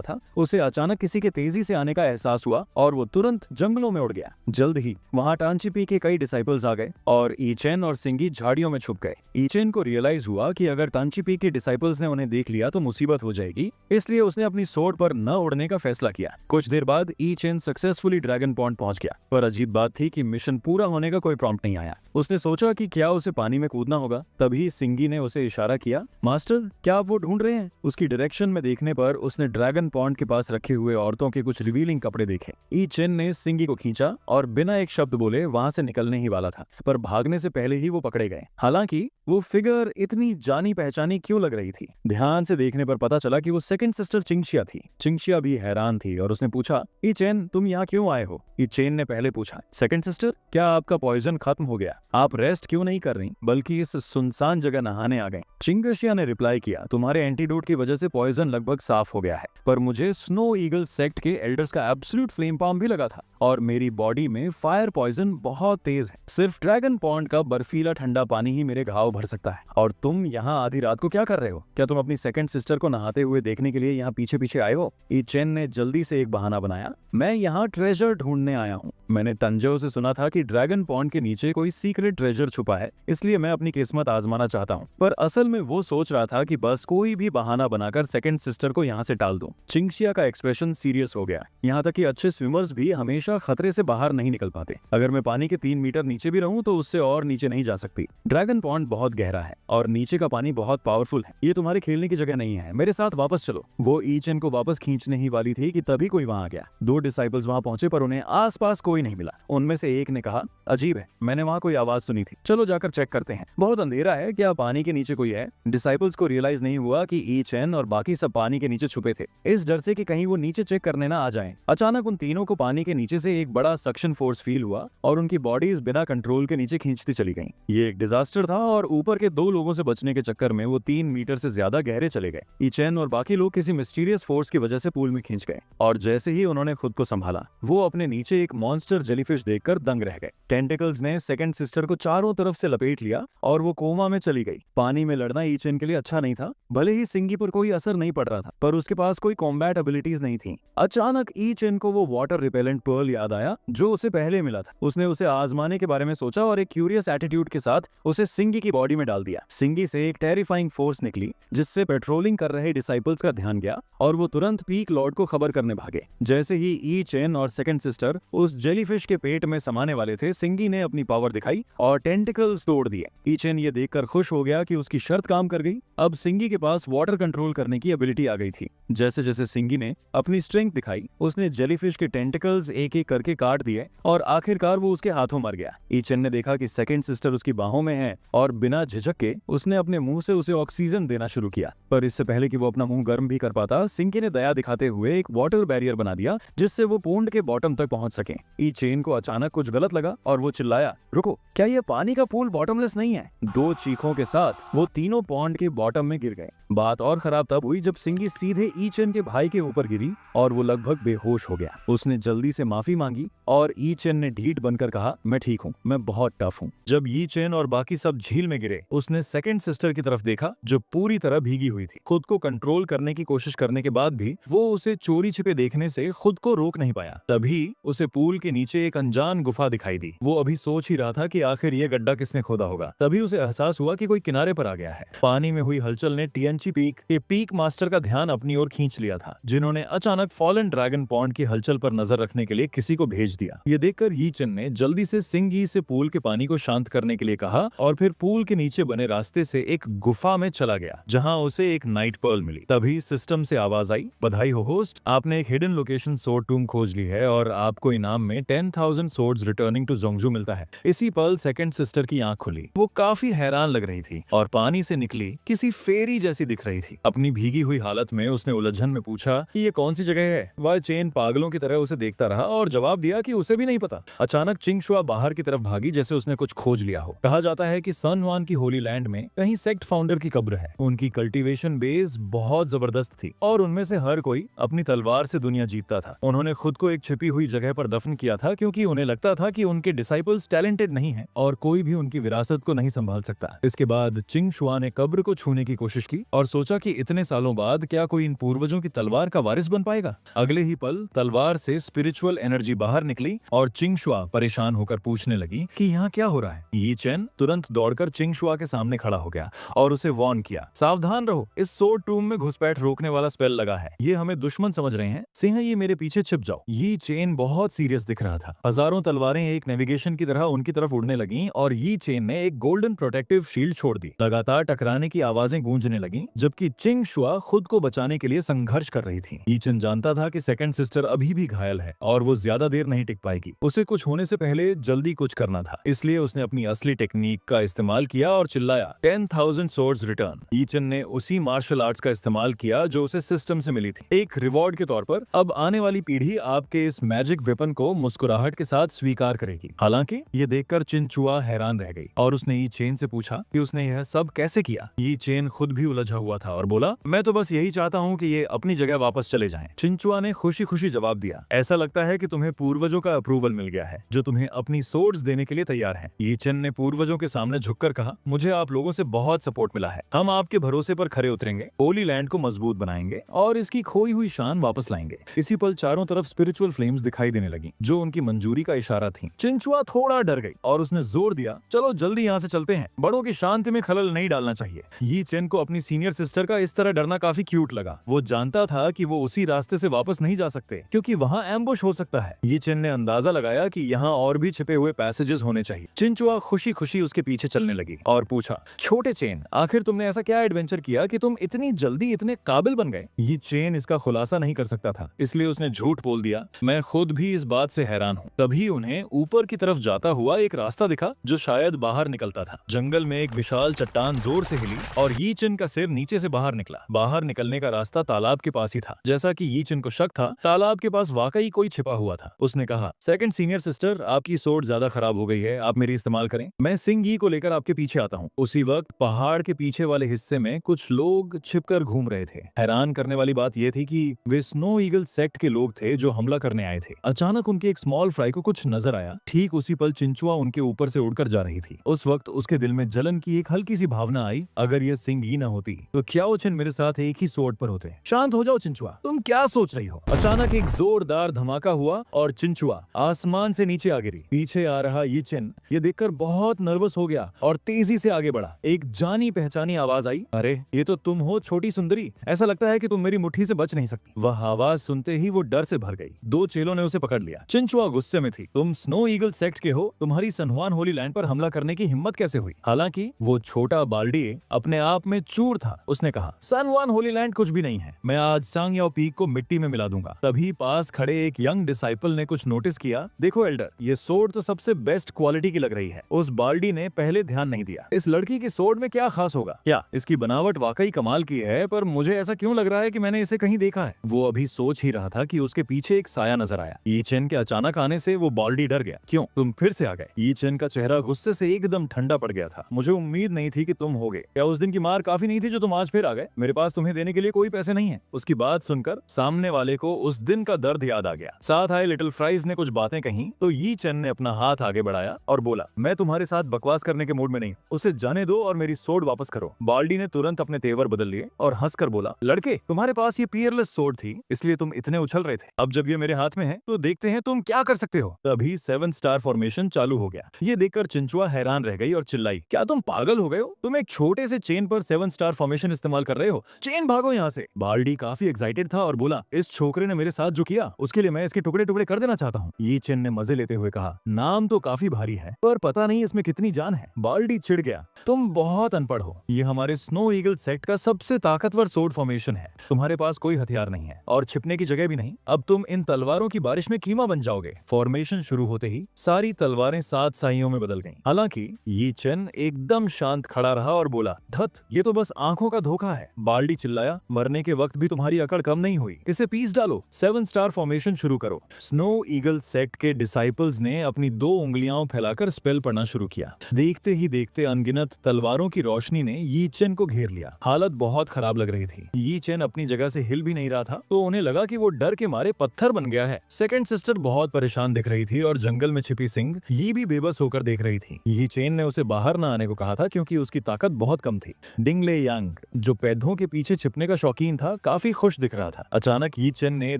था, उसे अचानक किसी के तेजी से आने का एहसास हुआ और वो तुरंत जंगलों में उड़ गया। जल्द ही वहां टांची पीक के कई डिसाइपल्स आ गए और ई चेन और सिंगी झाड़ियों में छुप गए। ई चेन को रियलाइज हुआ कि अगर तांची पीक के डिसाइपल्स ने उन्हें देख लिया तो मुसीबत हो जाएगी, इसलिए उसने अपनी सोर्ड पर न उड़ने का फैसला किया। कुछ देर बाद ई चेन सक्सेसफुली ड्रैगन पॉन्ड पहुंच गया, पर अजीब बात थी कि मिशन पूरा होने का कोई प्रॉम्प्ट नहीं आया। उसने सोचा कि क्या उसे पानी में कूदना होगा। तभी सिंगी ने उसे इशारा किया, मास्टर क्या आप वो ढूंढ रहे हैं? उसकी डायरेक्शन में देखने पर उसने ड्रैगन पॉन्ड के पास रखे हुए औरतों के कुछ रिवीलिंग कपड़े देखे। ई चेन ने सिंगी को खींचा और बिना एक शब्द बोले वहां से निकलने ही वाला था, पर भागने से पहले ही वो पकड़े गए। हालांकि वो फिगर इतनी जानी पहचानी क्यों लग रही थी? ध्यान से देखने पर पता चला कि वो सेकंड सिस्टर चिंगशिया थी। चिंगशिया भी हैरान थी और उसने पूछा, ई चेन तुम यहाँ क्यों आए हो? ई चेन ने पहले पूछा, सेकंड सिस्टर क्या आपका पॉइजन खत्म हो गया? आप रेस्ट क्यों नहीं कर रही बल्कि इस सुनसान जगह नहाने आ गए? चिंगशिया ने रिप्लाई किया, तुम्हारे एंटीडोट की वजह से पॉइजन लगभग साफ हो गया है, पर मुझे स्नो ईगल सेक्ट के एल्डर्स का एब्सोल्यूट फ्लेम पाम भी लगा था और मेरी बॉडी में फायर पॉइजन बहुत तेज है। सिर्फ ड्रैगन पॉन्ड का बर्फीला ठंडा पानी ही मेरे घाव भर सकता है। और तुम यहाँ आधी रात को क्या कर रहे हो? क्या तुम अपनी सेकंड सिस्टर को नहाते हुए देखने के लिए यहाँ पीछे पीछे आए हो? ई चेन ने जल्दी से एक बहाना बनाया, मैं यहाँ ट्रेजर ढूंढने आया हूँ। मैंने तंजो से सुना था कि ड्रैगन पॉन्ड के नीचे कोई सीक्रेट ट्रेजर छुपा है, इसलिए मैं अपनी किस्मत आजमाना चाहता हूँ। पर असल में वो सोच रहा था कि बस कोई भी बहाना बनाकर सेकंड सिस्टर को यहाँ से टाल दूं। चिंगशिया का एक्सप्रेशन सीरियस हो गया, यहाँ तक कि अच्छे स्विमर्स भी हमेशा खतरे से बाहर नहीं निकल पाते। अगर मैं पानी के 3 मीटर नीचे भी रहूं तो उससे और नीचे नहीं जा सकती। ड्रैगन पॉन्ड बहुत गहरा है और नीचे का पानी बहुत पावरफुल है। ये तुम्हारे खेलने की जगह नहीं है, मेरे साथ वापस चलो। वो ई चेन को वापस खींचने ही वाली थी कि तभी कोई वहां आ गया। 2 डिसाइपल्स वहां पहुंचे पर उन्हें आसपास कोई नहीं मिला। उनमें से एक ने कहा, अजीब है, मैंने वहां कोई आवाज सुनी थी, चलो जाकर चेक करते हैं। बहुत अंधेरा है, क्या पानी के नीचे कोई है? डिसाइपल्स को रियलाइज नहीं हुआ कि ई चेन और बाकी सब पानी के नीचे छुपे थे, इस डर से कि कहीं वो नीचे चेक करने ना आ जाएं। अचानक उन तीनों को पानी के नीचे से एक बड़ा सक्शन फोर्स फील हुआ और उनकी बॉडीज बिना कंट्रोल के नीचे खींचती चली गईं। ये एक डिजास्टर था और ऊपर के 2 लोगों से बचने के चक्कर में वो 3 मीटर से ज्यादा गहरे चले गए। ई चेन और बाकी लोग किसी मिस्टीरियस फोर्स की वजह से पूल में खींच गए और जैसे ही उन्होंने खुद को संभाला, वो अपने नीचे एक मॉन्स्टर जेलीफिश देखकर दंग रह गए। टेंटिकल्स ने सेकंड सिस्टर को चारों तरफ से लपेट लिया और वो कोमा में चली गई। पानी में लड़ना ई चेन के लिए अच्छा नहीं था। भले ही सिंगी पर कोई असर नहीं पड़ रहा था, पर उसके पास कोई कॉम्बैट एबिलिटीज नहीं थी। अचानक ई चेन को वो वाटर रिपेलेंट पर्ल याद आया जो उसे पहले मिला था। उसने उसे आजमाने के बारे में सोचा और एक क्यूरियस एटीट्यूड के साथ उसे सिंगी की बॉडी में डाल दिया। सिंगी से एक टेरिफाइंग फोर्स निकली जिससे पेट्रोलिंग कर रहे डिसाइपल्स का ध्यान गया और वो तुरंत पीक लॉर्ड को खबर करने भागे। जैसे ही ई चेन और सेकंड सिस्टर उस जेलीफिश के पेट में समाने वाले थे, सिंगी ने अपनी पावर दिखाई और टेंटिकल्स तोड़ दिए। ई चेन ये देखकर खुश हो गया कि उसकी शर्त काम कर गई। अब सिंगी के पास वाटर कंट्रोल करने की एबिलिटी आ गई थी। जैसे जैसे सिंगी ने अपनी स्ट्रेंथ दिखाई, उसने जेलीफिश के टेंटिकल्स एक एक करके काट दिए और आखिरकार वो उसके हाथों मर गया। ई चेन ने देखा कि सेकंड सिस्टर उसकी बाहों में है और बिना झिझक के उसने अपने मुंह से उसे ऑक्सीजन देना शुरू किया। पर इससे पहले कि वो अपना मुंह गर्म भी कर पाता, सिंगी ने दया दिखाते हुए एक वाटर बैरियर बना दिया जिससे वो पोंड के बॉटम तक पहुंच सके। ई चेन को अचानक कुछ गलत लगा और वो चिल्लाया, रुको, क्या ये पानी का पूल बॉटमलेस नहीं है? 2 चीखों के साथ वो तीनों पॉन्ड के बॉटम में गिर गए। बात और खराब तब हुई जब सिंगी सीधे ई चेन के भाई के ऊपर गिरी और वो लगभग बेहोश हो गया। उसने जल्दी से माफी मांगी और ई चेन ने ढीठ बनकर कहा, मैं ठीक हूँ, मैं बहुत टफ हूँ। जब ई चेन और बाकी सब झील में गिरे, उसने सेकंड सिस्टर की तरफ देखा जो पूरी तरह भीगी हुई थी। खुद को कंट्रोल करने की कोशिश करने के बाद भी वो उसे चोरी छिपे देखने से खुद को रोक नहीं पाया। तभी उसे पूल के नीचे एक अनजान गुफा दिखाई दी। वो अभी सोच ही रहा था कि आखिर ये गड्ढा किसने खोदा होगा, तभी उसे एहसास हुआ कि कोई किनारे पर आ गया है। पानी में हुई हलचल ने टियंची पीक के पीक मास्टर का ध्यान अपनी ओर खींच लिया था, जिन्होंने अचानक फॉलन ड्रैगन पॉन्ड की हलचल पर नजर रखने के लिए किसी को भेज दिया। ये देखकर ही चेन ने जल्दी से सिंगी से पूल के पानी को शांत करने के लिए कहा और फिर पूल के नीचे बने रास्ते से एक गुफा में चला गया जहां उसे एक नाइट पर्ल मिली। तभी सिस्टम से आवाज आई, बधाई हो होस्ट, आपने एक हिडन लोकेशन सोर्ड टूम खोज ली है और आपको इनाम में 10,000 सोर्ड्स रिटर्निंग टू जोंगजू मिलता है। इसी पल सेकंड सिस्टर की आंख खुली। वो काफी हैरान लग रही थी और पानी से निकली किसी फेरी जैसी दिख रही थी। अपनी भीगी हुई हालत में उसने उलझन में पूछा कि ये कौन सी जगह है। वह चेन पागलों की तरह उसे देखता रहा और जवाब दिया कि उसे भी नहीं पता। अचानक चिंगशुआ बाहर की तरफ भागी जैसे उसने कुछ खोज लिया हो। कहा जाता है कि सन वान की होली लैंड में कहीं सेक्ट फाउंडर की कब्र है। उनकी कल्टीवेशन बेस बहुत जबरदस्त थी और उनमें से हर कोई अपनी तलवार से दुनिया जीतता था। उन्होंने खुद को एक छिपी हुई जगह पर दफन किया था क्योंकि उन्हें लगता था कि उनके डिसाइपल्स टैलेंटेड नहीं हैं और कोई भी उनकी विरासत को नहीं संभाल सकता। इसके बाद चिंगशुआ ने कब्र को छूने की कोशिश की और सोचा कि इतने सालों बाद क्या कोई इन पूर्वजों की तलवार का वारिस बन पाएगा। अगले ही पल तलवार से स्पिरिचुअल एनर्जी बाहर निकली और चिंगशुआ परेशान होकर पूछने लगी कि यहाँ क्या हो रहा है। यी चेन तुरंत दौड़कर चिंगशुआ के सामने खड़ा हो गया और उसे वार्न किया, सावधान रहो, इस सोर्ड टूम में घुसपैठ रोकने वाला स्पेल लगा है। ये हमें दुश्मन समझ रहे हैं। सिंह, ये मेरे पीछे छिप जाओ। यी चेन बहुत सीरियस दिख रहा था। हजारों तलवारें एक नेविगेशन की तरह उनकी तरफ उड़ने लगीं और यी चेन ने एक गोल्डन प्रोटेक्टिव शील्ड छोड़ दी। लगातार टकराने की आवाजें गूंजने लगीं, जबकि चिंगशुआ खुद को बचाने के लिए संघर्ष कर रही थी। यी चेन जानता था कि सेकंड सिस्टर अभी भी घायल है और वो ज्यादा देर नहीं टिक पाएगी। उसे कुछ होने से पहले जल्दी कुछ करना था, इसलिए उसने अपनी असली टेक्निक का इस्तेमाल किया और चिल्लाया, 10,000 swords रिटर्न। यी चेन ने उसी मार्शल आर्ट्स का इस्तेमाल किया जो उसे सिस्टम से मिली थी। एक रिवॉर्ड के तौर पर अब आने वाली पीढ़ी आपके इस मैजिक वेपन को मुस्कुराहट के साथ स्वीकार करेगी। हालांकि ये देखकर चिंगशुआ हैरान रह गई और उसने यी चेन से पूछा कि उसने यह सब कैसे किया। यी चेन खुद भी उलझा हुआ था और बोला, मैं तो बस यही चाहता हूँ कि ये अपनी जगह वापस चले जाएं। चिंगशुआ ने खुशी खुशी जवाब दिया, ऐसा लगता है कि तुम्हें पूर्वजों का अप्रूवल मिल गया है जो तुम्हें अपनी सोर्ड्स देने के लिए तैयार हैं। यी चेन ने पूर्वजों के सामने झुककर कहा, मुझे आप लोगों से बहुत सपोर्ट मिला है। हम आपके भरोसे पर खरे उतरेंगे, होली लैंड को मजबूत बनाएंगे और इसकी खोई हुई शान वापस लाएंगे। इसी पल चारों तरफ स्पिरिचुअल फ्लेम्स दिखाई देने लगी जो उनकी मंजूरी का इशारा थी। चिंगशुआ थोड़ा डर गई और उसने जोर दिया, चलो जल्दी यहाँ से चलते हैं, बड़ों की शांति में खलल नहीं डालना चाहिए। यी चेन को अपनी सीनियर सिस्टर का इस तरह डरना काफी क्यूट लगा। वो जानता था कि वो उसी रास्ते से वापस नहीं जा सकते क्योंकि वहाँ एम्बुश हो सकता है। यी चेन ने अंदाजा लगाया कि यहाँ और भी छिपे हुए पैसेजेस होने चाहिए। चिंगशुआ खुशी खुशी उसके पीछे चलने लगी और पूछा, छोटे चेन, आखिर तुमने ऐसा क्या एडवेंचर किया कि तुम इतनी जल्दी इतने काबिल बन गए। ये चेन इसका खुलासा नहीं कर सकता था, इसलिए उसने झूठ बोल दिया, मैं खुद भी इस बात से हैरान हूँ। तभी उन्हें ऊपर की तरफ जाता हुआ एक रास्ता दिखा जो शायद बाहर निकलता था। जंगल में एक विशाल चट्टान जोर से हिली और यी चेन का सिर नीचे से बाहर निकला। बाहर निकलने का रास्ता तालाब के पास ही था। जैसा कि यी चेन को शक था, तालाब के पास वाकई कोई छिपा हुआ था। उसने कहा, सेकंड सीनियर सिस्टर, आपकी सोर्ड ज्यादा खराब हो गई है, आप मेरी इस्तेमाल करें, मैं सिंह यी को लेकर आपके पीछे आता हूँ। उसी वक्त पहाड़ के पीछे वाले हिस्से में कुछ लोग छिपकर घूम रहे थे। हैरान करने वाली बात यह थी कि वे स्नो ईगल सेक्ट के लोग थे जो हमला करने आए थे। अचानक उनके एक स्मॉल फ्राई को कुछ नजर आया। ठीक उसी पल चिंगशुआ उनके ऊपर से उड़कर जा रही थी। उस वक्त उसके दिल में जलन की एक हल्की सी भावना आई, अगर ये सिंह यी न होती तो क्याओ चेन मेरे साथ एक ही सोर्ड पर होते। शांत हो जाओ चिंगशुआ, तुम क्या सोच रही हो। अचानक एक जोरदार धमाका हुआ और चिंगशुआ आसमान से नीचे आ गिरी। पीछे आ रहा यी चेन ये देखकर बहुत नर्वस हो गया और तेजी से आगे बढ़ा। एक जानी पहचानी आवाज आई, अरे ये तो तुम हो छोटी सुंदरी, ऐसा लगता है कि तुम मेरी मुट्ठी से बच नहीं सकती। वह आवाज सुनते ही वो डर से भर गई। दो चेलों ने उसे पकड़ लिया। चिंगशुआ गुस्से में थी, तुम स्नो ईगल सेक्ट के हो, तुम्हारी सनहुआन होली लैंड पर हमला करने की हिम्मत कैसे हुई। हालांकि वो छोटा बाल्डी अपने आप में चूर था। उसने कहा, सनहुआन होली लैंड कुछ भी नहीं है, मैं आज सांग याओ पीक को मिट्टी में मिला दूंगा। तभी पास खड़े एक यंग डिसाइपल ने कुछ नोटिस किया, देखो एल्डर, ये सोर्ड तो सबसे बेस्ट क्वालिटी की लग रही है। उस बाल्डी ने पहले ध्यान नहीं दिया, इस लड़की की सोर्ड में क्या खास होगा, क्या इसकी बनावट वाकई कमाल की है, पर मुझे ऐसा क्यों लग रहा है कि मैंने इसे कहीं देखा है। वो अभी सोच ही रहा था कि उसके पीछे एक साया नजर आया। यी चेन के अचानक आने से वो बाल्डी डर गया। क्यों, तुम फिर से आ गए। यी चेन का चेहरा गुस्से से एकदम ठंडा पड़ गया था। मुझे उम्मीद नहीं थी कि तुम होगे। क्या उस दिन की मार काफी नहीं थी जो तुम आज फिर आ गए। मेरे पास तुम्हें देने के लिए कोई पैसे नहीं है। उसकी बात सुनकर सामने वाले को उस दिन का दर्द याद आ गया। साथ आए लिटिल फ्राइज ने कुछ बातें कही तो यी चेन ने अपना हाथ आगे बढ़ाया और बोला, मैं तुम्हारे साथ बकवास करने के मूड में नहीं, उसे जाने दो और मेरी सोर्ड वापस करो। बाल्डी ने तुरंत अपने तेवर बदल लिए और हंसकर बोला, लड़के, तुम्हारे पास ये पियरलेस सोर्ड थी, इसलिए तुम इतने उछल रहे थे। अब जब ये मेरे हाथ में है तो देखते हैं तुम क्या कर सकते हो। तभी 7 स्टार फॉर्मेशन चालू हो गया। ये देखकर चिंगशुआ हैरान रह गई और चिल्लाई, क्या तुम पागल हो गए हो? तुम एक छोटे से चेन पर 7 स्टार फॉर्मेशन इस्तेमाल कर रहे हो। चेन, भागो यहाँ से। बाल्डी काफी एक्साइटेड था और बोला, इस छोकरे ने मेरे साथ जो किया उसके लिए मैं इसके टुकड़े टुकड़े कर देना चाहता हूँ। यी चेन ने मजे लेते हुए कहा, नाम तो काफी भारी है पर पता नहीं इसमें कितनी जान है। बाल्डी चिढ़ गया, तुम बहुत अनपढ़ हो। ये हमारे स्नो ईगल सेक्ट का सबसे ताकतवर सोर्ड फॉर्मेशन है। तुम्हारे पास कोई हथियार नहीं है और छिपने की जगह भी नहीं। अब तुम इन तलवारों की बारिश में कीमा बन जाओगे। फॉर्मेशन शुरू होते ही सारी तलवारें 7 साइयों में बदल गईं। हालांकि यी चेन एकदम शांत खड़ा रहा और बोला, धत, ये तो बस आंखों का धोखा है। बाल्डी चिल्लाया, मरने के वक्त भी तुम्हारी अकड़ कम नहीं हुई। इसे पीस डालो, 7 स्टार फॉर्मेशन शुरू करो। स्नो ईगल सेक्ट के डिसाइपल्स ने अपनी 2 उंगलियां फैलाकर स्पेल पढ़ना शुरू किया। देखते ही देखते अनगिनत तलवारों की रोशनी ने यी चेन को घेर लिया। हालत बहुत खराब लग रही थी। यी चेन अपनी जगह से हिल भी नहीं रहा था, तो उन्हें लगा कि वो डर के मारे पत्थर बन गया है। सेकंड सिस्टर बहुत परेशान दिख रही थी और जंगल में छिपी सिंह ये भी बेबस होकर देख रही थी। यी चेन ने उसे बाहर न आने को कहा था क्योंकि उसकी ताकत बहुत कम थी। डिंगले यांग, जो पैदों के पीछे छिपने का शौकीन था, काफी खुश दिख रहा था। अचानक यी चेन ने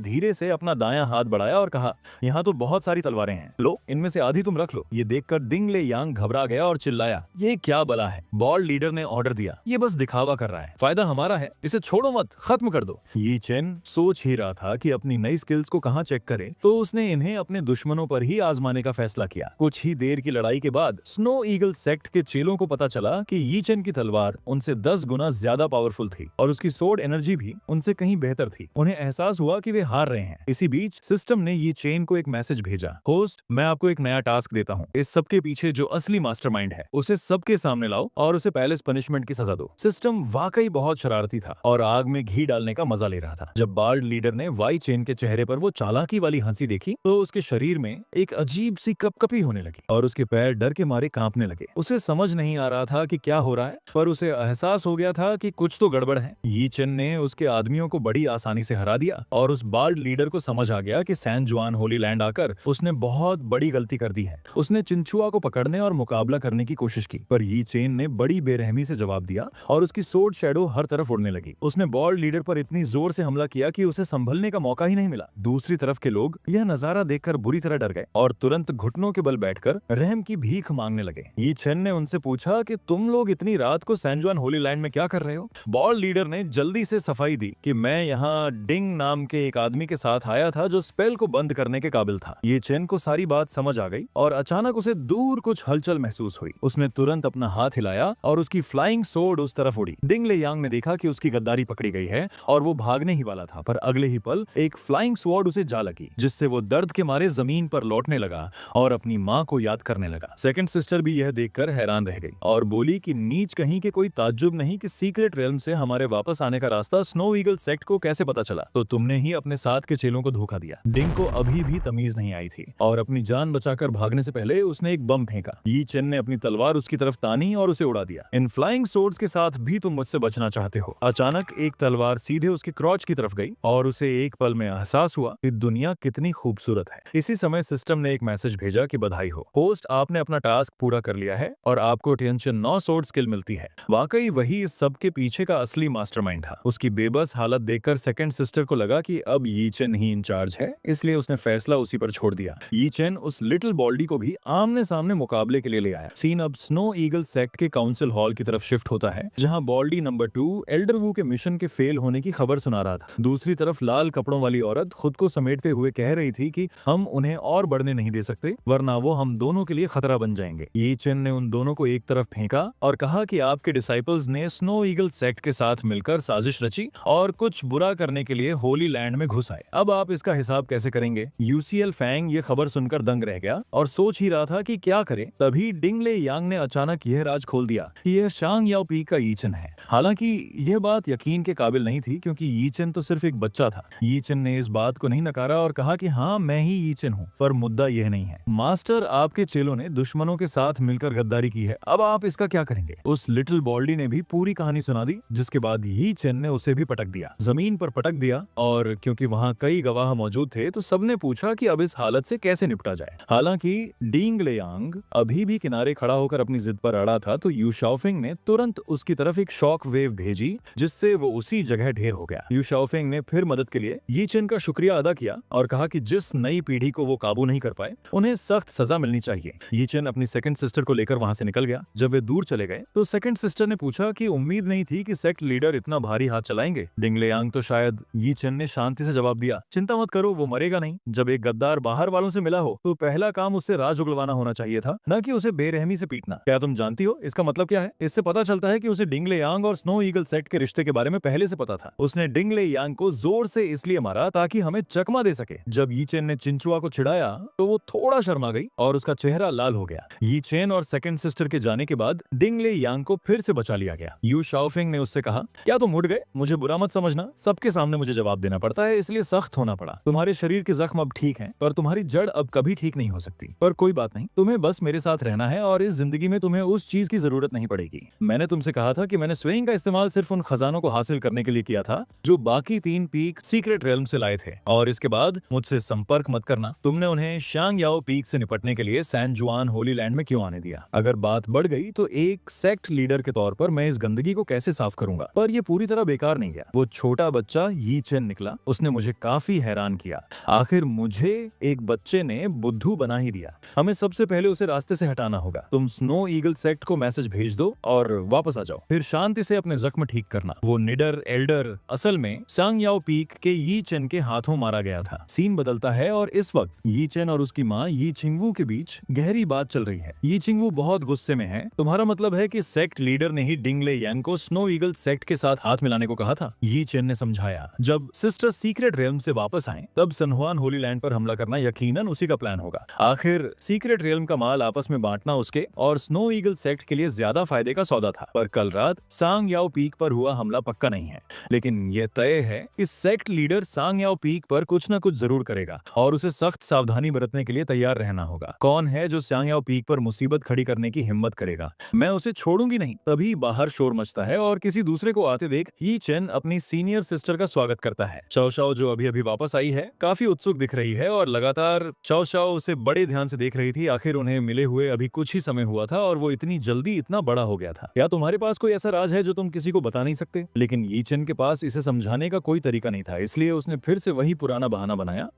धीरे से अपना दायां हाथ बढ़ाया और कहा, यहाँ तो बहुत सारी तलवारें हैं, लो इनमें से आधी तुम रख लो। ये देखकर डिंगले यांग घबरा गया और चिल्लाया, ये क्या बला है? बॉल्ड लीडर ने ऑर्डर दिया, ये बस दिखावा कर रहा है, फायदा हमारा है, इसे छोड़ो मत, खत्म कर दो। यी चेन सोच ही रहा था कि अपनी नई स्किल्स को कहां चेक करे, तो उसने इन्हें अपने दुश्मनों पर ही आजमाने का फैसला किया। कुछ ही देर की लड़ाई के बाद स्नो ईगल सेक्ट के चेलों को पता चला कि यी चेन की तलवार उनसे 10 गुना ज्यादा पावरफुल थी और उसकी सोर्ड एनर्जी भी उनसे कहीं बेहतर थी। उन्हें एहसास हुआ कि वे हार रहे हैं। इसी बीच सिस्टम ने यी चेन को एक मैसेज भेजा, होस्ट, मैं आपको एक नया टास्क देता हूँ। इस सबके पीछे जो असली मास्टरमाइंड है उसे सबके सामने लाओ और उसे पैलेस पनिशमेंट की सजा दो। सिस्टम वाकई बहुत शरारती था और आग में घी डालने का मजा ले रहा था। जब बार्ड लीडर ने वाई चेन के चेहरे पर वो चालाकी वाली हंसी देखी तो उसके शरीर में एक अजीब सी कपकपी होने लगी और उसके पैर डर के मारे कांपने लगे। उसे समझ नहीं आ रहा था कि क्या हो रहा है, पर उसे एहसास हो गया था कि कुछ तो गड़बड़ है। यी चेन ने उसके आदमियों को बड़ी आसानी से हरा दिया और उस बार्ड लीडर को समझ आ गया कि सैन जुआन होली लैंड आकर उसने बहुत बड़ी गलती कर दी है। उसने चिंचुआ को पकड़ने और मुकाबला करने की कोशिश की, पर यी चेन ने बड़ी बेरहमी से जवाब दिया और उसकी सोर्ड शैडो हर तरफ उड़ने लगी। उसने बार्ड लीडर पर इतनी जोर से हमला किया कि उसे संभलने का मौका ही नहीं मिला। दूसरी तरफ के लोग यह नजारा देखकर बुरी तरह डर गए और तुरंत घुटनों के बल बैठकर रहम की भीख मांगने लगे। यी चेन ने उनसे पूछा कि तुम लोग इतनी रात को सैन जुआन होली लैंड में क्या कर रहे हो? बार्ड लीडर ने जल्दी से सफाई दी कि मैं यहाँ डिंग नाम के एक आदमी के साथ आया था जो स्पेल को बंद करने के काबिल था। ये चेन को सारी बात समझ आ गई और अचानक उसे दूर कुछ हलचल महसूस हुई। उसने तुरंत अपना हाथ हिलाया और उसकी फ्लाइंग सोर्ड उस तरफ उड़ी। डिंगले यांग ने देखा कि उसकी गद्दारी पकड़ी गई है और वो भागने ही वाला था, पर अगले ही पल एक फ्लाइंग स्वॉर्ड उसे जा लगी, जिससे वो दर्द के मारे जमीन पर लौटने लगा और अपनी माँ को याद करने लगा। सेकंड सिस्टर भी यह देखकर हैरान रह गई और बोली कि नीच कहीं के कोई ताज्जुब नहीं कि सीक्रेट रेल्म से हमारे वापस आने का रास्ता स्नो ईगल सेक्ट को कैसे पता चला? तो तुमने ही अपने साथ के चेलों को धोखा दिया। डिंग को अभी भी तमीज नहीं आई थी और अपनी जान बचाकर भागने से पहले उसने एक बम फेंका। यी चेन ने अपनी तलवार उसकी तरफ तानी और उसे उड़ा दिया। इन फ्लाइंग सोर्ड्स के साथ भी तुम मुझसे बचना चाहते हो? अचानक एक तलवार सीधे उसके क्रॉच की तरफ गई और उसे एक पल में एहसास हुआ कि दुनिया कितनी खूबसूरत है। इसी समय सिस्टम ने एक मैसेज भेजा कि बधाई हो होस्ट, आपने अपना टास्क पूरा कर लिया है और आपको टेंशन 9 सोर्ड स्किल मिलती है। वाकई वही इस सब के पीछे का असली मास्टरमाइंड था। उसकी बेबस हालत देखकर सेकंड सिस्टर को लगा कि अब यी चेन ही इंचार्ज है, इसलिए उसने फैसला उसी पर छोड़ दिया। यी चेन उस लिटिल बॉल्डी को भी आमने सामने मुकाबले के लिए ले आया। सीन अब स्नो ईगल सेक्ट के काउंसिल हॉल की तरफ शिफ्ट होता है, जहां बॉल्डी नंबर 2 एल्डर वू के मिशन के फेल होने की खबर सुना रहा था। दूसरी तरफ लाल कपड़ों वाली औरत खुद को समेटते हुए कह रही थी कि हम उन्हें और बढ़ने नहीं दे सकते, वरना वो हम दोनों के लिए खतरा बन जाएंगे। यी चेन ने उन दोनों को एक तरफ फेंका और कहा कि आपके डिसाइपल्स ने स्नो ईगल सेक्ट के साथ मिलकर साजिश रची और कुछ बुरा करने के लिए होली लैंड में घुस आए। अब आप इसका हिसाब कैसे करेंगे? यूसीएल फैंग ये खबर सुनकर दंग रह गया और सोच ही रहा था कि क्या करे। तभी डिंगले यांग ने अचानक यह राज खोल दिया कि यह शांग याओ पी का यी चेन है। हालांकि यह बात यकीन के काबिल नहीं थी, क्योंकि यी चेन तो सिर्फ एक बच्चा था। यी चेन ने इस बात को नहीं नकारा और कहा कि हाँ, मैं ही यी चेन हूँ, पर मुद्दा यह नहीं है। मास्टर, आपके चेलों ने दुश्मनों के साथ मिलकर गद्दारी की है, अब आप इसका क्या करेंगे? उस लिटिल बॉल्डी ने भी पूरी कहानी सुना दी, जिसके बाद यी चेन ने उसे भी पटक दिया, जमीन पर पटक दिया। और क्योंकि वहाँ कई गवाह मौजूद थे तो सबने पूछा कि अब इस हालत से कैसे निपटा जाए। हालांकि डिंगले यांग अभी भी किनारे खड़ा होकर अपनी जिद पर अड़ा था, तो यू शाओफिंग ने तुरंत उसकी तरफ एक शॉक वेव भेजी, जिससे वो उसी जगह ढेर हो गया। यू शाओफिंग ने फिर मदद के लिए यी चेन का शुक्रिया अदा किया और कहा कि जिस नई पीढ़ी को वो काबू नहीं कर पाए, उन्हें सख्त सजा मिलनी चाहिए। यी चेन अपनी सेकंड सिस्टर को लेकर वहां से निकल गया। जब वे दूर चले गए तो सेकंड सिस्टर ने पूछा कि उम्मीद नहीं थी कि सेक्ट लीडर इतना भारी हाथ चलाएंगे। डिंगले यांग तो शायद। यी चेन ने शांति से जवाब दिया, चिंता मत करो, वो मरेगा नहीं। जब एक गद्दार बाहर वालों से मिला हो तो पहला काम उससे राज उगलवाना होना चाहिए था, न कि उसे बेरहमी से पीटना। क्या तुम जानती हो इसका मतलब क्या है? इससे पता चलता है कि उसे डिंगले यांग और स्नो ईगल सेक्ट के रिश्ते के बारे में पहले से पता था। उसने डिंगले यांग को जोर से इसलिए मारा ताकि हमें चकमा दे सके। जब यी चेन ने चिंचुआ को छिड़ाया तो वो थोड़ा शर्मा गई और उसका चेहरा लाल हो गया। यी चेन और सेकंड सिस्टर के जाने के बाद डिंगले यांग को फिर से बचा लिया गया। यू शाओफिंग ने उससे कहा, क्या तुम उठ गए? मुझे मुझे बुरा मत समझना, सबके सामने मुझे जवाब देना पड़ता है, इसलिए सख्त होना पड़ा। तुम्हारे शरीर के जख्म अब ठीक हैं, पर तुम्हारी जड़ अब कभी ठीक नहीं हो सकती। पर कोई बात नहीं, तुम्हें बस मेरे साथ रहना है और इस जिंदगी में तुम्हें उस चीज की जरूरत नहीं पड़ेगी। मैंने तुमसे कहा था कि मैंने स्विंग का इस्तेमाल सिर्फ उन खजानों को हासिल करने के लिए किया था जो बाकी 3 पीक सीक्रेट रेल्म से लाए थे, और इसके बाद मुझसे संपर्क मत करना। तुमने उन्हें शांग याओ पीक से निपटने के लिए सैन जुआन होली लैंड में क्यों आने दिया? अगर बात बढ़ गई तो एक सेक्ट लीडर के तौर पर मैं इस गंदगी को कैसे साफ करूंगा? पर यह पूरी तरह बेकार नहीं गया। वो छोटा बच्चा यी चेन निकला, उसने मुझे काफी हैरान किया। आखिर मुझे एक बच्चे ने बुद्धू बना ही दिया। हमें सबसे पहले उसे रास्ते से हटाना होगा। तुम स्नो ईगल सेक्ट को मैसेज भेज दो और वापस आ जाओ, फिर शांति से अपने जख्म ठीक करना। वो निडर एल्डर असल में सांग याओ पीक के यी चेन के हाथों मारा गया था। सीन बदलता है और इस वक्त यी चेन और उसकी माँ यी चिंगवू के बीच गहरी बात चल रही है। यी चिंगवू बहुत गुस्से में है। तुम्हारा मतलब है कि सेक्ट लीडर ने ही डिंगले यांग को स्नो ईगल सेक्ट के साथ हाथ मिलाने को कहा था? यी चेन ने समझाया। जब सिस्टर सीक्रेट रेल्म से वापस आए तब सनहुआन होली लैंड पर हमला करना यकीनन उसी का प्लान होगा। आखिर सीक्रेट रेल्म का माल आपस में बांटना उसके और स्नो ईगल सेक्ट के लिए ज्यादा फायदे का सौदा था। पर कल रात सांग याओ पीक पर हुआ हमला पक्का नहीं है, लेकिन यह तय है कि सेक्ट लीडर सांग याओ पीक पर कुछ न कुछ जरूर करेगा और उसे सख्त सावधानी बरतने के लिए तैयार रहना होगा। कौन है जो सांग याओ पीक पर मुसीबत खड़ी करने की हिम्मत करेगा? मैं उसे छोड़ूंगी नहीं। तभी बाहर शोर मचता है और किसी दूसरे को आते देख यी चेन अपनी सीनियर सिस्टर का स्वागत करता है। चाओ चाओ जो अभी अभी वापस आई है काफी उत्सुक दिख रही है और लगातार चाओ चाओ उसे बड़े ध्यान से देख रही थी। आखिर उन्हें मिले हुए अभी कुछ ही समय हुआ था और वो इतनी जल्दी इतना बड़ा हो गया था। या तुम्हारे पास कोई ऐसा राज है जो तुम किसी को बता नहीं सकते? लेकिन यी चेन के पास इसे समझाने का कोई तरीका नहीं था, इसलिए उसने फिर से वही पुराना बहाना बनाया।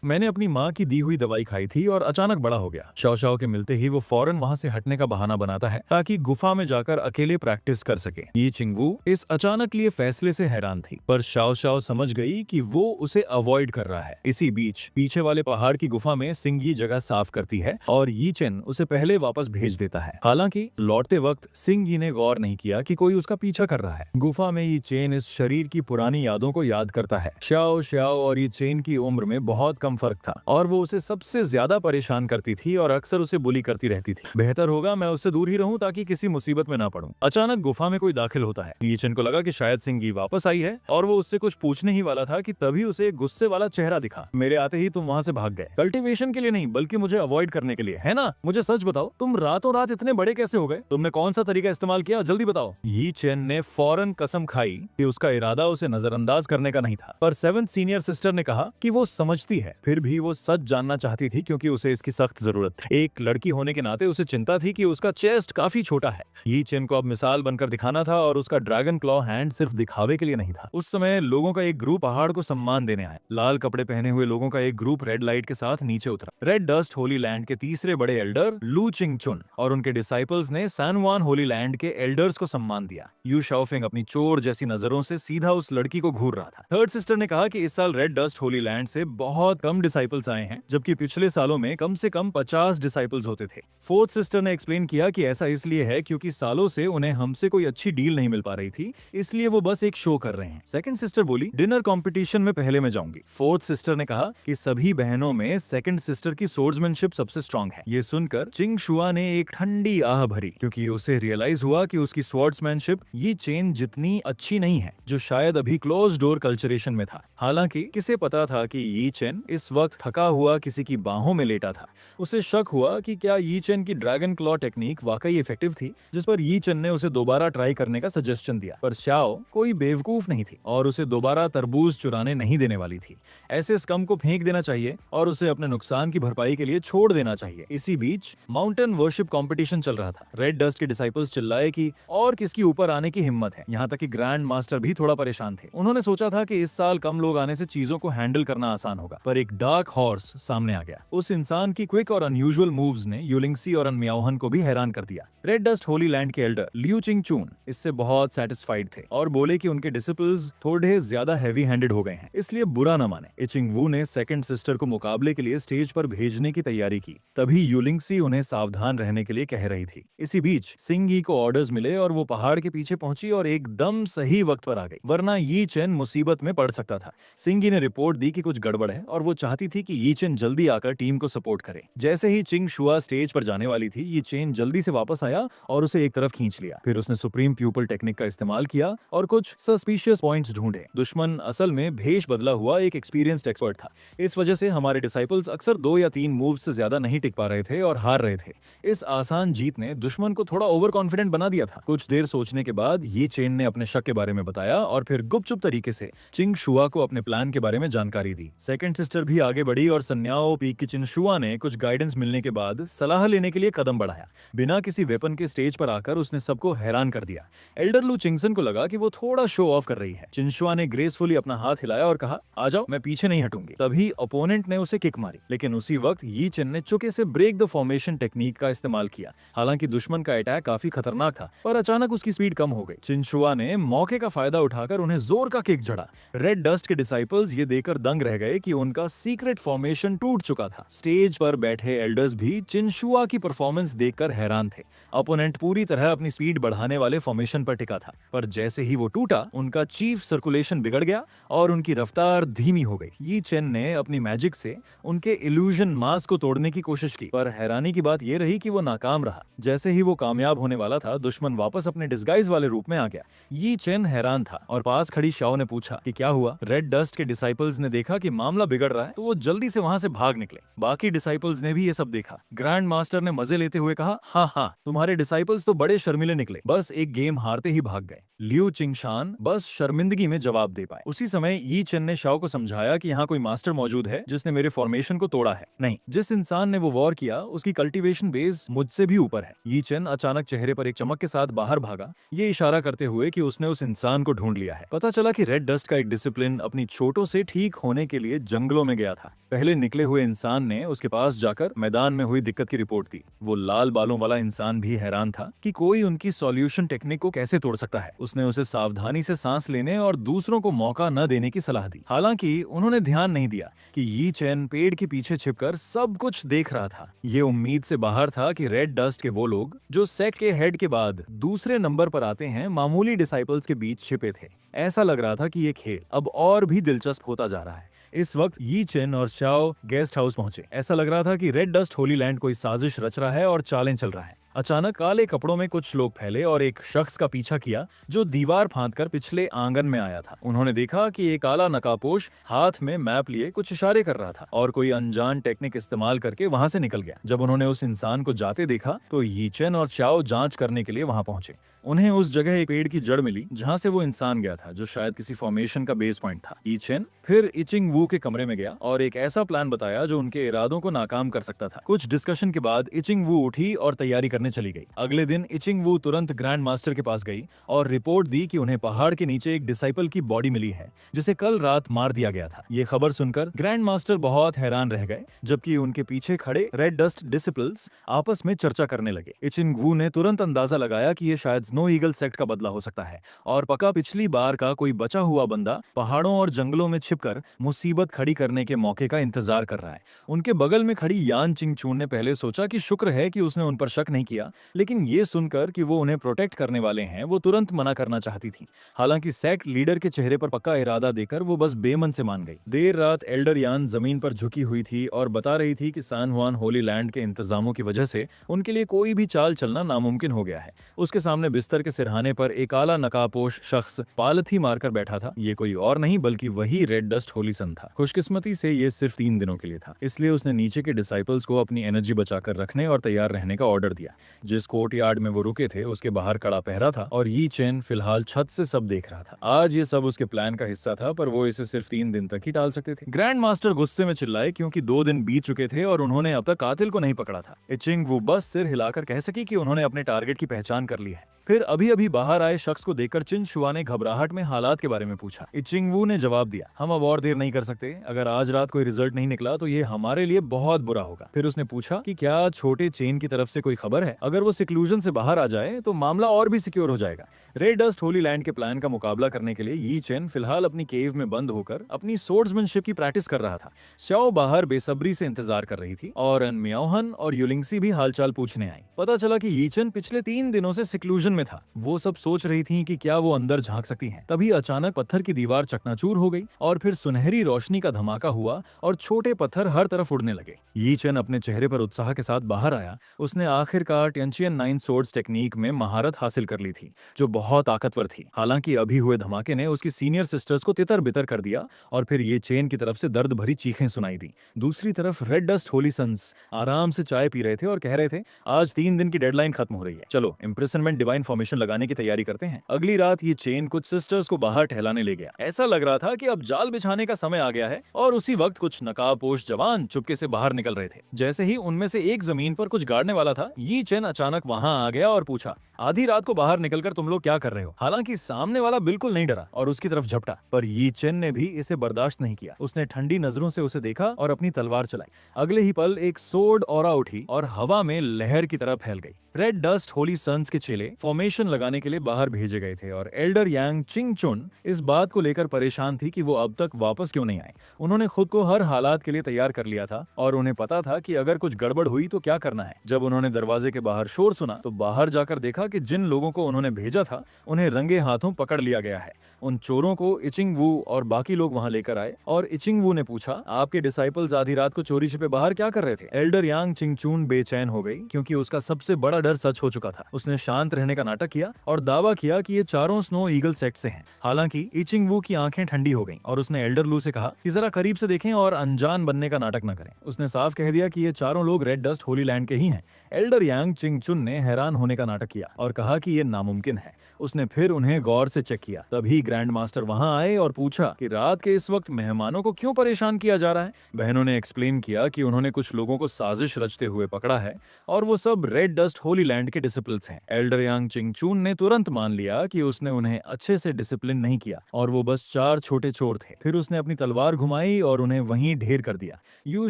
मैंने अपनी माँ की दी हुई दवाई खाई थी और अचानक बड़ा हो गया। शाओ शाओ के मिलते ही वो फौरन वहां से हटने का बहाना बनाता है ताकि गुफा में जाकर अकेले प्रैक्टिस कर सके। यी चिंगवू इस अचानक लिए फैसले से हैरान थी, पर शाओ शाओ समझ गई कि वो उसे अवॉइड कर रहा है। इसी बीच पीछे वाले पहाड़ की गुफा में सिंग यी जगह साफ करती है और यी चेन उसे पहले वापस भेज देता है। हालांकि लौटते वक्त सिंग यी ने गौर नहीं किया कि कोई उसका पीछा कर रहा है। गुफा में यी चेन इस शरीर की पुरानी यादों को याद करता है। शाओ शाओ और यी चेन की उम्र में बहुत कम फर्क था और वो उसे सबसे ज्यादा परेशान करती थी और अक्सर उसे बुली करती रहती थी। बेहतर होगा मैं उससे दूर ही रहूं ताकि किसी मुसीबत में ना पड़ूं। अचानक गुफा में कोई दाखिल होता है। यी चेन को लगा कि शायद सिंग यी वापस आई है और वो उससे कुछ पूछने ही वाला था कि तभी उसे एक गुस्से वाला चेहरा दिखा। मेरे आते ही तुम वहां से भाग गए, कल्टीवेशन के लिए नहीं बल्कि मुझे अवॉइड करने के लिए, है ना? मुझे सच बताओ, तुम रातों रात इतने बड़े कैसे हो गए? तुमने कौन सा तरीका इस्तेमाल किया? जल्दी बताओ। यी चेन ने फौरन कसम खाई कि उसका इरादा उसे नजरअंदाज करने का नहीं था, पर 7th सीनियर सिस्टर ने कहा कि वो समझती है। फिर भी वो सच जानना चाहती थी क्योंकि उसे इसकी सख्त जरूरत थी। एक लड़की होने के नाते उसे चिंता थी कि उसका चेस्ट काफी छोटा है। यी चेन को अब मिसाल बनकर दिखाना था और उसका ड्रैगन क्लॉ हैंड सिर्फ दिखावे के लिए नहीं था। उस समय लोगों का एक ग्रुप पहाड़ को सम्मान देने आया। लाल कपड़े पहने हुए लोगों का एक ग्रुप रेड लाइट के साथ नीचे उतरा। रेड डस्ट होली लैंड के तीसरे बड़े एल्डर लू चिंगचुन और उनके डिसाइपल्स ने सैनवान होली लैंड के एल्डर्स को सम्मान दिया। यू शाओफिंग अपनी चोर जैसी नजरों से सीधा उस लड़की को घूर रहा था। थर्ड सिस्टर ने कहा कि इस साल रेड डस्ट होली लैंड से बहुत कम डिसाइपल्स आए हैं, जबकि पिछले सालों में कम से कम 50 डिसाइपल्स होते थे। फोर्थ सिस्टर ने एक्सप्लेन किया कि ऐसा इसलिए है क्योंकि सालों से उन्हें हमसे कोई अच्छी डील नहीं मिल पा रही थी, इसलिए वो बस एक शो कर रहे हैं। सेकंड सिस्टर बोली, डिनर कंपटीशन में पहले मैं जाऊंगी। फोर्थ सिस्टर ने कहा कि सभी बहनों में सेकंड सिस्टर की सोर्ड्समैनशिप सबसे स्ट्रांग है। ये सुनकर चिंग शुआ ने एक ठंडी आह भरी क्योंकि उसे रियलाइज हुआ कि उसकी स्वॉर्ड्समैनशिप ये चेन जितनी अच्छी नहीं है, जो शायद अभी क्लोज डोर कल्चरेशन में था। हालांकि किसे पता था कि यी चेन इस वक्त थका हुआ किसी की बाहों में लेटा था। उसे शक हुआ कि क्या यी चेन की ड्रैगन क्लॉ टेक्निक वाकई इफेक्टिव थी, जिस पर यी चेन ने उसे दोबारा ट्राई करने का सजेशन दिया। पर शाओ कोई बेवकूफ नहीं थी और उसे दोबारा तरबूज चुराने नहीं देने वाली थी। ऐसे स्कम को फेंक देना चाहिए और उसे अपने नुकसान की भरपाई के लिए छोड़ देना चाहिए। इसी बीच माउंटेन वर्शिप कंपटीशन चल रहा था। रेड डस्ट के डिसाइपल्स चिल्लाए कि और किसकी ऊपर आने की हिम्मत है। यहाँ तक कि ग्रैंड मास्टर भी थोड़ा परेशान थे। उन्होंने सोचा था कि इस साल कम लोग आने से चीजों को हैंडल करना आसान होगा, पर एक डार्क हॉर्स सामने आ गया। उस इंसान की क्विक और अनयूजुअल मूव्स ने यूलिंगसी और अनमियाओहन को भी हैरान कर दिया। रेड डस्ट होली लैंड के एल्डर लियू चिंगचून इससे बहुत सेटिस्फाइड थे और बोले कि उनके डिसिपल्स थोड़े ज्यादा हैवी हैंडेड हो गए हैं, इसलिए बुरा न माने। इचिंग वू ने सेकंड सिस्टर को मुकाबले के लिए स्टेज पर भेजने की तैयारी की। तभी यूलिंगसी उन्हें सावधान रहने के लिए कह रही थी। इसी बीच सिंग यी को ऑर्डर्स मिले और वो पहाड़ के पीछे पहुंची और एकदम सही वक्त पर आ गई, वरना यी चेन मुसीबत में पड़ सकता था। सिंग यी ने रिपोर्ट दी कि कुछ गड़बड़ है और वो चाहती थी कि यी चेन जल्दी आकर टीम को सपोर्ट करे। जैसे ही चिंग शुआ स्टेज पर जाने वाली थी, यी चेन जल्दी से वापस आया और उसे एक तरफ खींच लिया। फिर उसने सुप्रीम प्यूपल टेक्निक का इस्तेमाल किया और कुछ कुछ सस्पिशियस पॉइंट्स ढूंढे। दुश्मन असल में भेष बदला हुआ एक एक्सपीरियंस्ड एक्सपर्ट था। इस वजह से हमारे डिसाइपल्स अक्सर 2 या 3 मूव से ज्यादा नहीं टिक पा रहे थे और हार रहे थे। इस आसान जीत ने दुश्मन को थोड़ा ओवर कॉन्फिडेंट बना दिया था। कुछ देर सोचने के बाद ये चेन ने अपने शक के बारे में बताया और फिर गुपचुप तरीके से चिंग शुआ को अपने प्लान के बारे में जानकारी दी। सेकंड सिस्टर भी आगे बढ़ी और सन्याओ पीक की चिंग शुआ ने कुछ गाइडेंस मिलने के बाद सलाह लेने के लिए कदम बढ़ाया। बिना किसी वेपन के स्टेज पर आकर उसने सबको हैरान कर दिया। एल्डर लू चिंगसन को लगा कि वो थोड़ा शो ऑफ कर रही है। चिंशुआ ने ग्रेसफुली अपना हाथ हिलाया और कहा, आ जाओ, मैं पीछे नहीं हटूंगी। तभी ओपोनेंट ने उसे किक मारी, लेकिन उसी वक्त यी चेन ने चुके से ब्रेक द फॉर्मेशन टेक्निक का इस्तेमाल किया। हालांकि दुश्मन का अटैक काफी खतरनाक था, पर अचानक उसकी स्पीड कम हो गई। चिंशुआ ने मौके का फायदा उठाकर उन्हें जोर का किक जड़ा। रेड डस्ट के डिसाइपल्स ये देखकर दंग रह गए कि उनका सीक्रेट फॉर्मेशन टूट चुका था। स्टेज पर बैठे एल्डर्स भी चिंशुआ की परफॉर्मेंस देखकर हैरान थे। ओपोनेंट पूरी तरह अपनी स्पीड बढ़ाने वाले फॉर्मेशन पर टिका था, पर जैसे ही वो टूटा, उनका चीफ सर्कुलेशन बिगड़ गया और उनकी रफ्तार धीमी हो गई। यी चेन ने अपनी मैजिक से उनके इल्यूजन मास्क को तोड़ने की कोशिश की, पर हैरानी की बात यह रही कि वो नाकाम रहा। जैसे ही वो कामयाब होने वाला था, दुश्मन वापस अपने डिस्गाइज वाले रूप में आ गया। यी चेन हैरान था और पास खड़ी शाओ ने पूछा कि क्या हुआ। रेड डस्ट के डिसाइपल्स ने देखा कि मामला बिगड़ रहा है, तो वो जल्दी से वहां से भाग निकले। बाकी डिसाइपल्स ने भी ये सब देखा। ग्रैंड मास्टर ने मजे लेते हुए कहा, हाँ, तुम्हारे डिसाइपल्स तो बड़े शर्मिले निकले, बस एक गेम हारते ही भाग गए। लियू चिंगशान बस शर्मिंदगी में जवाब दे पाए। उसी समय यी चेन ने शाओ को समझाया कि यहाँ कोई मास्टर मौजूद है जिसने मेरे फॉर्मेशन को तोड़ा है। नहीं, जिस इंसान ने वो वॉर किया उसकी कल्टीवेशन बेस मुझसे भी ऊपर है। यी चेन अचानक चेहरे पर एक चमक के साथ बाहर भागा, ये इशारा करते हुए कि उसने उस इंसान को ढूंढ लिया है। पता चला कि रेड डस्ट का एक डिसिप्लिन अपनी चोटों से ठीक होने के लिए जंगलों में गया था। पहले निकले हुए इंसान ने उसके पास जाकर मैदान में हुई दिक्कत की रिपोर्ट दी। वो लाल बालों वाला इंसान भी हैरान था कि कोई उनकी सॉल्यूशन टेक्निक को कैसे तोड़ सकता है। उसने उसे सावधानी से सांस लेने और दूसरों को मौका न देने की सलाह दी। हालांकि उन्होंने ध्यान नहीं दिया कि यी चेन पेड़ के पीछे छिपकर सब कुछ देख रहा था। ये उम्मीद से बाहर था कि रेड डस्ट के वो लोग जो सेक्ट के हेड के बाद दूसरे नंबर पर आते हैं, मामूली डिसाइपल्स के बीच छिपे थे। ऐसा लग रहा था कि ये खेल अब और भी दिलचस्प होता जा रहा है। इस वक्त यी चेन और शाओ गेस्ट हाउस पहुंचे। ऐसा लग रहा था कि रेड डस्ट होली लैंड कोई साजिश रच रहा है और चालें चल रहा है। अचानक काले कपड़ों में कुछ लोग फैले और एक शख्स का पीछा किया जो दीवार फांदकर पिछले आंगन में आया था। उन्होंने देखा कि एक काला नकाबपोश हाथ में मैप लिए कुछ इशारे कर रहा था और कोई अनजान टेक्निक इस्तेमाल करके वहां से निकल गया। जब उन्होंने उस इंसान को जाते देखा तो यी चेन और चाओ जांच करने के लिए वहां पहुंचे। उन्हें उस जगह एक पेड़ की जड़ मिली जहां से वो इंसान गया था, जो शायद किसी फॉर्मेशन का बेस पॉइंट था। यी चेन फिर इचिंग वू के कमरे में गया और एक ऐसा प्लान बताया जो उनके इरादों को नाकाम कर सकता था। कुछ डिस्कशन के बाद इचिंग वू उठी और तैयारी करने चली गई। अगले दिन इचिंग वू तुरंत ग्रैंड मास्टर के पास गई और रिपोर्ट दी कि उन्हें पहाड़ के नीचे एक डिसाइपल की बॉडी मिली है जिसे कल रात मार दिया गया था। ये खबर सुनकर ग्रैंड मास्टर बहुत हैरान रह गए, जबकि उनके पीछे खड़े रेड डस्ट डिसिपल्स आपस में चर्चा करने लगे। इचिंग वू ने तुरंत अंदाजा लगाया कि ये शायद स्नो ईगल सेक्ट का बदला हो सकता है और पक्का पिछली बार का कोई बचा हुआ बंदा पहाड़ों और जंगलों में छिपकर मुसीबत खड़ी करने के मौके का इंतजार कर रहा है। उनके बगल में खड़ी यान चिंगचून ने पहले सोचा कि शुक्र है कि उसने उन पर शक नहीं किया, लेकिन ये सुनकर कि वो उन्हें प्रोटेक्ट करने वाले हैं, वो तुरंत मना करना चाहती थी। हालांकि सेक्ट लीडर के चेहरे पर पक्का इरादा देकर वो बस बेमन से मान गई। देर रात एल्डर यान जमीन पर झुकी हुई थी और बता रही थी कि सान हुआन होली लैंड के इंतजामों की वजह से उनके लिए कोई भी चाल चलना नामुमकिन हो गया है। उसके सामने बिस्तर के सिरहाने पर एक काला नकाबपोश शख्स पालथी मारकर बैठा था। ये कोई और नहीं बल्कि वही रेड डस्ट होलीसन था। खुशकिस्मती से ये सिर्फ 3 दिनों के लिए था, इसलिए उसने नीचे के डिसाइपल्स को अपनी एनर्जी बचाकर रखने और तैयार रहने का ऑर्डर दिया। जिस कोर्टयार्ड में वो रुके थे उसके बाहर कड़ा पहरा था और यी चेन फिलहाल छत से सब देख रहा था। आज ये सब उसके प्लान का हिस्सा था, पर वो इसे सिर्फ 3 दिन तक ही टाल सकते थे। ग्रैंड मास्टर गुस्से में चिल्लाए क्योंकि 2 दिन बीत चुके थे और उन्होंने अब तक कातिल को नहीं पकड़ा था। इचिंग वो बस सिर हिलाकर कह सकी कि उन्होंने अपने टारगेट की पहचान कर ली है। फिर अभी अभी बाहर आए शख्स को देखकर चिन शुआ ने घबराहट में हालात के बारे में पूछा। इचिंग वू ने जवाब दिया, हम अब और देर नहीं कर सकते। अगर आज रात कोई रिजल्ट नहीं निकला तो ये हमारे लिए बहुत बुरा होगा। फिर उसने पूछा कि क्या छोटे चेन की तरफ से कोई खबर है? अगर वो सिक्लूजन से बाहर आ जाए तो मामला और भी सिक्योर हो जाएगा। रेड डस्ट होली लैंड के प्लान का मुकाबला करने के लिए यी चेन फिलहाल अपनी केव में बंद होकर अपनी सोर्ड्समैनशिप की प्रैक्टिस कर रहा था। शाओ बाहर बेसब्री से इंतजार कर रही थी और म्याओहन और युलिंगसी भी हालचाल पूछने आई। पता चला कि यी चेन पिछले 3 दिनों से सिक्लूजन में था। वो सब सोच रही थी कि क्या वो अंदर झांक सकती हैं। तभी अचानक पत्थर की दीवार चकनाचूर हो गई और फिर सुनहरी रोशनी का धमाका हुआ और छोटे पत्थर हर तरफ उड़ने लगे। यी चेन अपने चेहरे पर उत्साह के साथ बाहर आया। उसने आखिरकार का टेंशियन 9 सोर्ड्स टेक्निक में महारत हासिल कर ली थी, जो बहुत ताकतवर थी। हालांकि अभी हुए धमाके ने उसकी सीनियर सिस्टर्स को तितर-बितर कर दिया और फिर ये चेन की तरफ से दर्द भरी चीखें सुनाई दी। दूसरी तरफ रेड डस्ट होली सन्स आराम से चाय पी रहे थे और कह रहे थे, आज 3 दिन की डेडलाइन खत्म हो रही है, चलो इम्प्रिजनमेंट डिवाइन फॉर्मेशन लगाने की तैयारी करते हैं। अगली रात ये चेन कुछ सिस्टर्स को बाहर टहलाने ले गया। ऐसा लग रहा था कि अब जाल बिछाने का समय आ गया है और उसी वक्त कुछ नकाबपोश जवान चुपके से बाहर निकल रहे थे। जैसे ही उनमें से एक जमीन पर कुछ गाड़ने वाला था, यी चेन अचानक वहां आ गया और पूछा, आधी रात को बाहर निकलकर तुम लोग क्या कर रहे हो? हालांकि सामने वाला बिल्कुल नहीं डरा और उसकी तरफ झपटा, पर यी चेन ने भी इसे बर्दाश्त नहीं किया। उसने ठंडी नजरों से उसे देखा और अपनी तलवार चलाई। अगले ही पल एक सोर्ड ऑरा उठी और हवा में लहर की तरह फैल गई। रेड डस्ट होली सन्स के चेले फॉर्मेशन लगाने के लिए बाहर भेजे गए थे और एल्डर यांग चिंगचुन इस बात को लेकर परेशान थी कि वो अब तक वापस क्यों नहीं आए। उन्होंने खुद को हर हालात के लिए तैयार कर लिया था और उन्हें पता था कि अगर कुछ गड़बड़ हुई तो क्या करना है। जब उन्होंने दरवाजे के बाहर शोर सुना तो बाहर जाकर देखा कि जिन लोगों को उन्होंने भेजा था उन्हें रंगे हाथों पकड़ लिया गया है। उन चोरों को इचिंग वू और बाकी लोग वहां लेकर आए और इचिंग वू ने पूछा, आपके डिसाइपल्स आधी रात को चोरी छिपे बाहर क्या कर रहे थे? एल्डर यांग चिंगचून बेचैन हो गई क्योंकि उसका सबसे बड़ा डर सच हो चुका था। उसने शांत रहने का नाटक किया और दावा किया कि ये चारों स्नो ईगल सेक्ट से हैं। हालांकि इचिंग वू की आंखें ठंडी हो गईं और उसने एल्डर लू से कहा कि जरा करीब से देखें और अनजान बनने का नाटक न करें। उसने साफ कह दिया कि ये चारों लोग रेड डस्ट होली लैंड के ही हैं। एल्डर यांग चिंगचुन ने हैरान होने का नाटक किया और कहा कि ये नामुमकिन है। उसने फिर उन्हें गौर से चेक किया। तभी ग्रैंड मास्टर वहां आए और पूछा कि रात के इस वक्त मेहमानों को क्यों परेशान किया जा रहा है। बहनों ने एक्सप्लेन किया कि उन्होंने कुछ लोगों को साजिश रचते हुए पकड़ा है और वो सब रेड डस्ट होली लैंड के डिसिपल्स हैं। एल्डर यांग चिंगचून ने तुरंत मान लिया कि उसने उन्हें अच्छे से डिसिप्लिन नहीं किया और वो बस 4 छोटे चोर थे। फिर उसने अपनी तलवार घुमाई और उन्हें वहीं ढेर कर दिया। यू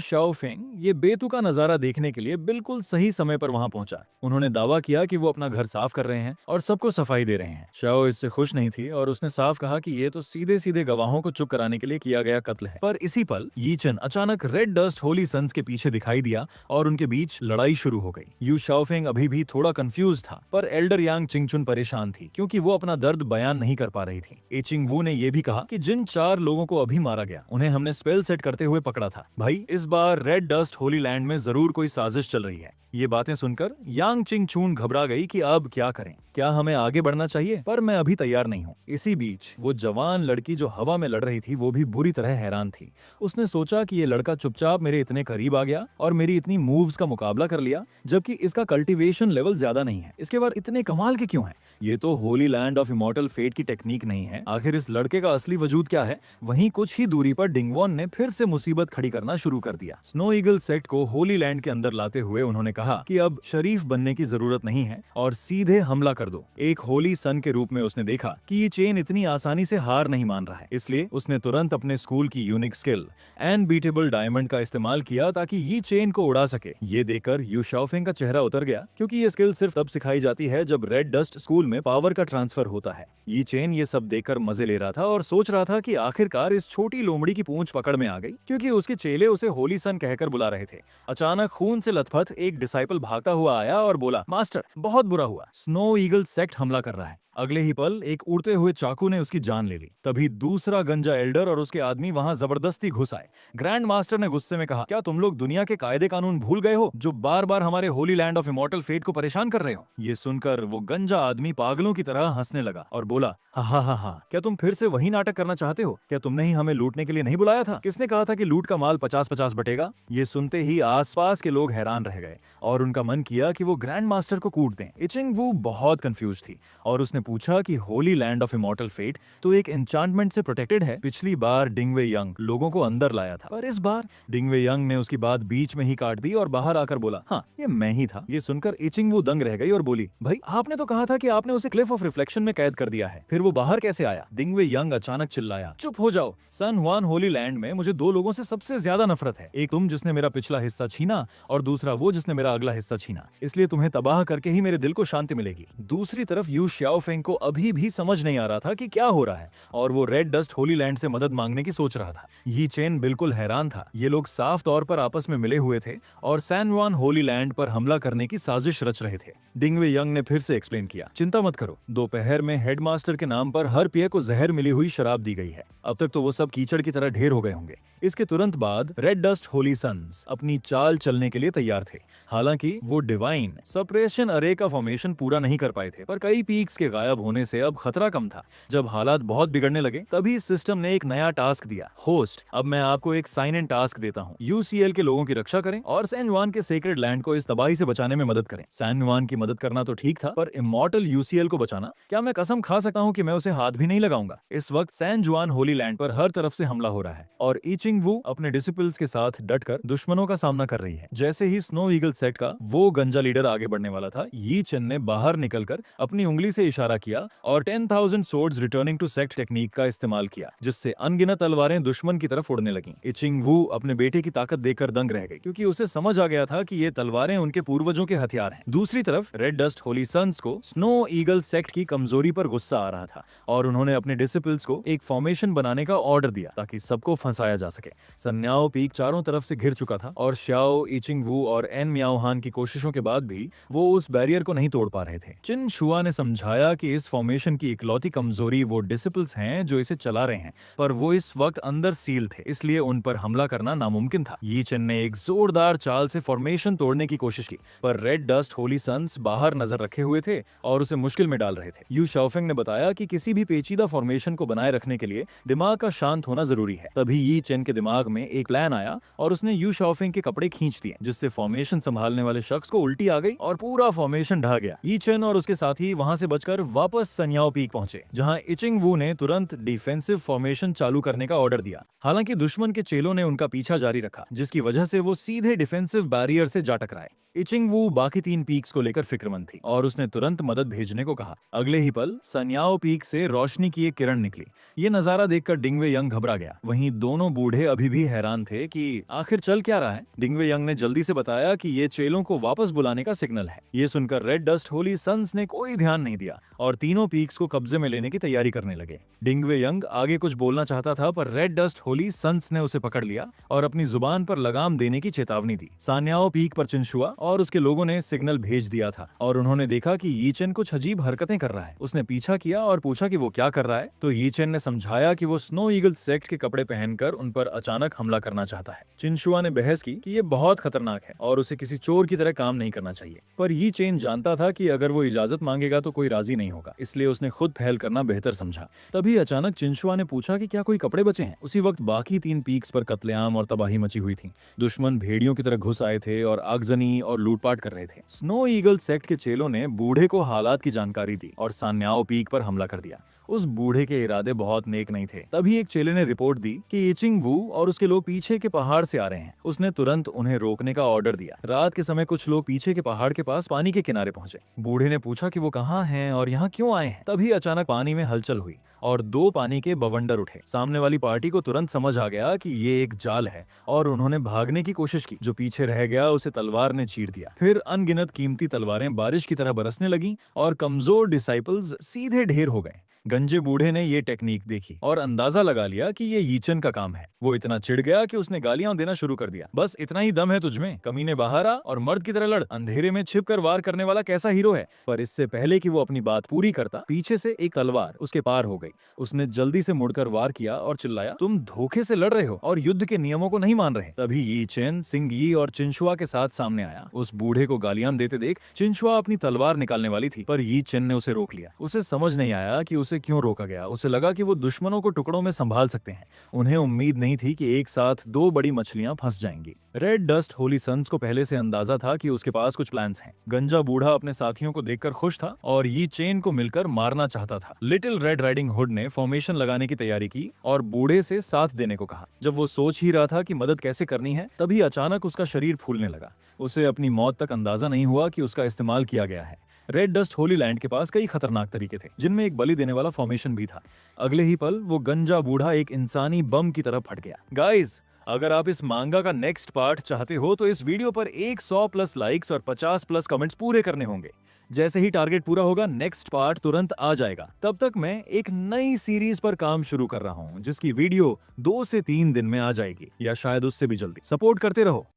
शाओफेंग ये बेतुका नजारा देखने के लिए बिल्कुल सही समय पर वहां पहुंचा। उन्होंने दावा किया कि वो अपना घर साफ कर रहे हैं और सबको सफाई दे रहे हैं। शाओ इससे खुश नहीं थी और उसने साफ कहा कि ये तो सीधे सीधे गवाहों को चुप कराने के लिए किया गया कत्ल है। पर इसी पल यी चेन अचानक रेड डस्ट होली सन्स के पीछे दिखाई दिया और उनके बीच लड़ाई शुरू हो गई। यू शाओफेंग अभी भी थोड़ा कंफ्यूज था, पर एल्डर यांग चिंगचुन परेशान थी क्योंकि वो अपना दर्द बयान नहीं कर पा रही थी। इचिंग वू ने यह भी कहा कि जिन 4 लोगों को अभी मारा गया उन्हें हमने स्पेल सेट करते हुए पकड़ा था। भाई इस बार रेड डस्ट होली लैंड में जरूर कोई साजिश चल रही है। ये बातें सुनकर यांग चिंगचून घबरा गई कि अब क्या करें, क्या हमें आगे बढ़ना चाहिए? पर मैं अभी तैयार नहीं हूँ। इसी बीच वो जवान लड़की जो हवा में लड़ रही थी वो भी बुरी तरह हैरान थी। उसने सोचा कि ये लड़का चुपचाप मेरे इतने करीब आ गया और मेरी इतनी मूव्स का मुकाबला कर लिया, जबकि इसका कल्टीवेशन लेवल ज्यादा नहीं है। इसके बाद इतने कमाल के क्यों हैं? ये तो Holy Land of Immortal Fate की टेक्निक नहीं है। आखिर इस लड़के का असली वजूद क्या है? वहीं कुछ ही दूरी पर डिंगवॉन ने फिर से मुसीबत खड़ी करना शुरू कर दिया। स्नो ईगल सेक्ट को होली लैंड के अंदर लाते हुए उन्होंने कहा कि अब शरीफ बनने की जरूरत नहीं है और सीधे हमला कर दो। एक होली सन के रूप में उसने देखा कि ये चेन इतनी आसानी से हार नहीं मान रहा है, इसलिए उसने तुरंत अपने स्कूल की यूनिक स्किल अनबीटेबल डायमंड का इस्तेमाल किया ताकि ये चेन को उड़ा सके। ये देखकर यू शाओफेंग का चेहरा उतर गया क्योंकि ये स्किल सिर्फ तब सिखाई जाती है जब रेड डस्ट स्कूल में पावर का ट्रांसफर होता है। ये चेन ये सब देखकर मजे ले रहा था और सोच रहा था कि आखिरकार इस छोटी लोमड़ी की पूंछ पकड़ में आ गई क्योंकि उसके चेले उसे होली सन कहकर बुला रहे थे। अचानक खून से लथपथ एक डिसाइपल भागता हुआ आया और बोला, मास्टर बहुत बुरा हुआ, स्नो ईगल सेक्ट हमला कर रहा है। अगले ही पल एक उड़ते हुए चाकू ने उसकी जान ले ली। तभी दूसरा गंजा एल्डर और उसके आदमी वहां जबरदस्ती घुस आए। ग्रैंड मास्टर ने गुस्से में कहा, क्या तुम लोग दुनिया के कायदे कानून भूल गए हो जो बार बार हमारे Holy Land of Immortal Fate को परेशान कर रहे हो? ये सुनकर वो गंजा आदमी पागलों की तरह हंसने लगा और बोला, हा हा हा, क्या तुम फिर से वही नाटक करना चाहते हो? क्या तुमने ही हमें लूटने के लिए नहीं बुलाया था? किसने कहा था कि लूट का माल 50-50 बटेगा? ये सुनते ही आसपास के लोग हैरान रह गए और उनका मन किया कि वो ग्रैंड मास्टर को कूट दें। इचिंग वू बहुत कंफ्यूज थी और उसने पूछा कि Holy Land of Immortal Fate तो एक एन्चांटमेंट से प्रोटेक्टेड है। पिछली बार डिंगवे यंग लोगों को अंदर लाया था, पर इस बार डिंगवे यंग ने उसकी बात बीच में ही काट दी और बाहर आकर बोला, हाँ ये मैं ही था। ये सुनकर इचिंग वू दंग रह गई और बोली, भाई आपने तो कहा था कि आपने उसे क्लिफ ऑफ रिफ्लेक्शन में कैद कर दिया है, फिर वो बाहर कैसे आया? डिंगवे यंग अचानक चिल्लाया, चुप हो जाओ। सन हुआन होली लैंड में मुझे 2 लोगों से सबसे ज्यादा नफरत है, एक तुम जिसने मेरा पिछला हिस्सा छीना और दूसरा वो जिसने मेरा अगला हिस्सा छीना। इसलिए तुम्हें तबाह करके ही मेरे दिल को शांति मिलेगी। दूसरी तरफ यू शाओफेंग को अभी भी समझ नहीं आ रहा था कि क्या हो रहा है और वो रेड डस्ट होली लैंड से मदद मांगने की सोच रहा था। यी चेन बिल्कुल हैरान था। ये लोग साफ तौर पर आपस में मिले हुए थे और सैन जुआन होली लैंड पर हमला करने की साजिश रच रहे थे। डिंगवे यंग ने फिर से एक्सप्लेन किया, चिंता मत करो, दोपहर में हेडमास्टर के नाम पर हर पेय को जहर मिली हुई शराब दी गई है। अब तक तो वो सब कीचड़ की तरह ढेर हो गए होंगे। इसके तुरंत बाद रेड डस्ट होली सन्स अपनी चाल चलने के लिए तैयार थे। हालांकि वो डिवाइन सप्रेशन अरे का फॉर्मेशन पूरा नहीं कर पाए थे, पर कई पीक्स के गायब होने से अब खतरा कम था। जब हालात बहुत बिगड़ने लगे तभी सिस्टम ने एक नया टास्क दिया, होस्ट अब मैं आपको एक साइन इन टास्क देता हूँ, यूसीएल के लोगों की रक्षा करें और सैन जुआन के सेक्रेड लैंड को इस तबाही से बचाने में मदद करें। सैन जुआन की मदद करना तो ठीक था, पर इमॉर्टल यूसीएल को बचाना, क्या मैं कसम खा सकता हूँ कि मैं उसे हाथ भी नहीं लगाऊंगा। इस वक्त सैन जुआन होली लैंड पर हर तरफ से हमला हो रहा है और ईचिंग वू अपने डिसिपल्स के साथ डटकर दुश्मनों का सामना कर रही है। जैसे ही स्नो ईगल सेक्ट का वो गंजा लीडर आगे बढ़ने वाला था, यी चेन ने बाहर निकलकर अपनी उंगली से इशारा किया और 10,000 swords returning to sect technique का इस्तेमाल किया, जिससे अनगिनत तलवारें दुश्मन की तरफ उड़ने लगीं। इचिंग वू अपने बेटे की ताकत देखकर दंग रह गई, क्योंकि उसे समझ आ गया था कि ये तलवारें उनके पूर्वजों के हथियार हैं। दूसरी तरफ रेड डस्ट होली सन्स को स्नो ईगल सेक्ट की कमजोरी पर गुस्सा आ रहा था और उन्होंने अपने डिसिपल्स को एक फॉर्मेशन बनाने का ऑर्डर दिया ताकि सबको फंसाया जा सके। सन्याओ पीक चारों तरफ से घिर चुका था और श्याओ, इचिंग वू और एन मियाओहान की कोशिशों के बाद भी वो उस बैरियर को नहीं तोड़ पा रहे थे। चिन शुआ ने समझाया कि इस फॉर्मेशन की इकलौती कमजोरी वो डिसिपल्स हैं जो इसे चला रहे हैं, पर वो इस वक्त अंदर सील थे, इसलिए उन पर हमला करना नामुमकिन था। यी चिन ने एक जोरदार चाल से फॉर्मेशन तोड़ने की कोशिश की, पर रेड डस्ट होली सन्स बाहर नजर रखे हुए थे और उसे मुश्किल में डाल रहे थे। यू शाओफेंग ने बताया कि किसी भी पेचीदा फॉर्मेशन को बनाए रखने के लिए दिमाग का शांत होना जरूरी है। तभी यी चिन के दिमाग में एक प्लान आया और उसने यू शाओफेंग के कपड़े खींच दिए, जिससे फॉर्मेशन संभालने वाले शख्स को उल्टी आ गई और पूरा फॉर्मेशन ढह गया। यी चिन और उसके साथी वहां से बचकर वापस सन्याओ पीक पहुंचे, जहां इचिंग वू ने तुरंत डिफेंसिव फॉर्मेशन चालू करने का ऑर्डर दिया। हालांकि दुश्मन के चेलों ने उनका पीछा जारी रखा, जिसकी वजह से वो सीधे डिफेंसिव बैरियर से जा टकराए। इचिंग वू बाकी 3 पीक्स को लेकर फिक्रमंद थी और उसने तुरंत मदद भेजने को कहा। अगले ही पल सन्याओ पीक से रोशनी की एक किरण निकली। ये नजारा देखकर डिंगवे यंग घबरा गया। वहीं दोनों बूढ़े अभी भी हैरान थे कि आखिर चल क्या रहा है। डिंगवे यंग ने जल्दी से बताया कि ये चेलों को वापस बुलाने का सिग्नल है। ये सुनकर रेड डस्ट होली सन्स ने कोई ध्यान नहीं दिया और तीनों पीक्स को कब्जे में लेने की तैयारी करने लगे। डिंगवे यंग आगे कुछ बोलना चाहता था, पर रेड डस्ट होली सन्स ने उसे पकड़ लिया और अपनी जुबान पर लगाम देने की चेतावनी दी। सान्याओ पीक पर चिनशुआ और उसके लोगों ने सिग्नल भेज दिया था और उन्होंने देखा कि यी चेन कुछ अजीब हरकतें कर रहा है। उसने पीछा किया और पूछा कि वो क्या कर रहा है, तो यी चेन ने समझाया कि वो स्नो ईगल सेक्ट के कपड़े पहनकर उन पर अचानक हमला करना चाहता है। चिनशुआ ने बहस की कि ये बहुत खतरनाक है और उसे किसी चोर की तरह काम नहीं करना चाहिए, पर यी चेन जानता था कि अगर वो इजाजत मांगेगा तो कोई राजी नहीं होगा, इसलिए उसने खुद पहल करना बेहतर समझा। तभी अचानक चिनशुआ ने पूछा कि क्या कोई कपड़े बचे हैं। उसी वक्त बाकी 3 पीक्स पर कत्लेआम और तबाही मची हुई थी। दुश्मन भेड़ियों की तरह घुस आए थे और आगजनी और लूटपाट कर रहे थे। स्नो ईगल सेक्ट के चेलों ने बूढ़े को हालात की जानकारी दी और सान्याओ पीक पर हमला कर दिया। उस बूढ़े के इरादे बहुत नेक नहीं थे। तभी एक चेले ने रिपोर्ट दी कि इचिंग वू और उसके लोग पीछे के पहाड़ से आ रहे हैं। उसने तुरंत उन्हें रोकने का ऑर्डर दिया। रात के समय कुछ लोग पीछे के पहाड़ के पास पानी के किनारे पहुंचे। बूढ़े ने पूछा कि वो कहाँ हैं और यहाँ क्यों आए हैं। तभी अचानक पानी में हलचल हुई और 2 पानी के बवंडर उठे। सामने वाली पार्टी को तुरंत समझ आ गया कि ये एक जाल है और उन्होंने भागने की कोशिश की। जो पीछे रह गया उसे तलवार ने चीर दिया। फिर अनगिनत कीमती तलवारें बारिश की तरह बरसने लगीं और कमजोर डिसाइपल्स सीधे ढेर हो गए। गंजे बूढ़े ने ये टेक्निक देखी और अंदाजा लगा लिया कि ये यीचन का काम है। वो इतना चिढ़ गया कि उसने गालियां देना शुरू कर दिया। बस इतना ही दम है तुझमें, कमीने बाहर आ और मर्द की तरह लड़। अंधेरे में छिपकर वार करने वाला कैसा हीरो है। पर इससे पहले कि वो अपनी बात पूरी करता, पीछे से एक तलवार उसके पार हो गई। उसने जल्दी से मुड़कर वार किया और चिल्लाया, तुम धोखे से लड़ रहे हो और युद्ध के नियमों को नहीं मान रहे। तभी यी चेन सिंग यी और चिनशुआ के साथ सामने आया। उस बूढ़े को गालियां देते देख चिनशुआ अपनी तलवार निकालने वाली थी, पर यी चेन ने उसे रोक लिया। उसे समझ नहीं आया कि उसे क्यों रोका गया। उसे लगा कि वो दुश्मनों को टुकड़ों में संभाल सकते हैं। उन्हें उम्मीद नहीं थी कि एक साथ 2 बड़ी मछलियां फंस जाएंगी। रेड डस्ट होली सन्स को पहले से अंदाजा था कि उसके पास कुछ प्लान्स हैं। गंजा बूढ़ा अपने साथियों को देखकर खुश था और यी चेन को मिलकर मारना चाहता था। लिटिल रेड राइडिंग हुड ने फॉर्मेशन लगाने की तैयारी की और बूढ़े से साथ देने को कहा। जब वो सोच ही रहा था कि मदद कैसे करनी है, तभी अचानक उसका शरीर फूलने लगा। उसे अपनी मौत तक अंदाजा नहीं हुआ कि उसका इस्तेमाल किया गया है। रेड डस्ट होली लैंड के पास कई खतरनाक तरीके थे, जिनमें एक बलि देने वाला फॉर्मेशन भी था। अगले ही पल वो गंजा बूढ़ा एक इंसानी बम की तरह फट गया। गाइस, अगर आप इस मांगा का नेक्स्ट पार्ट चाहते हो तो इस वीडियो पर 100+ लाइक्स और 50+ कमेंट्स पूरे करने होंगे। जैसे ही टारगेट पूरा होगा, नेक्स्ट पार्ट तुरंत आ जाएगा। तब तक मैं एक नई सीरीज पर काम शुरू कर रहा हूँ, जिसकी वीडियो 2 से 3 दिन में आ जाएगी या शायद उससे भी जल्दी। सपोर्ट करते रहो।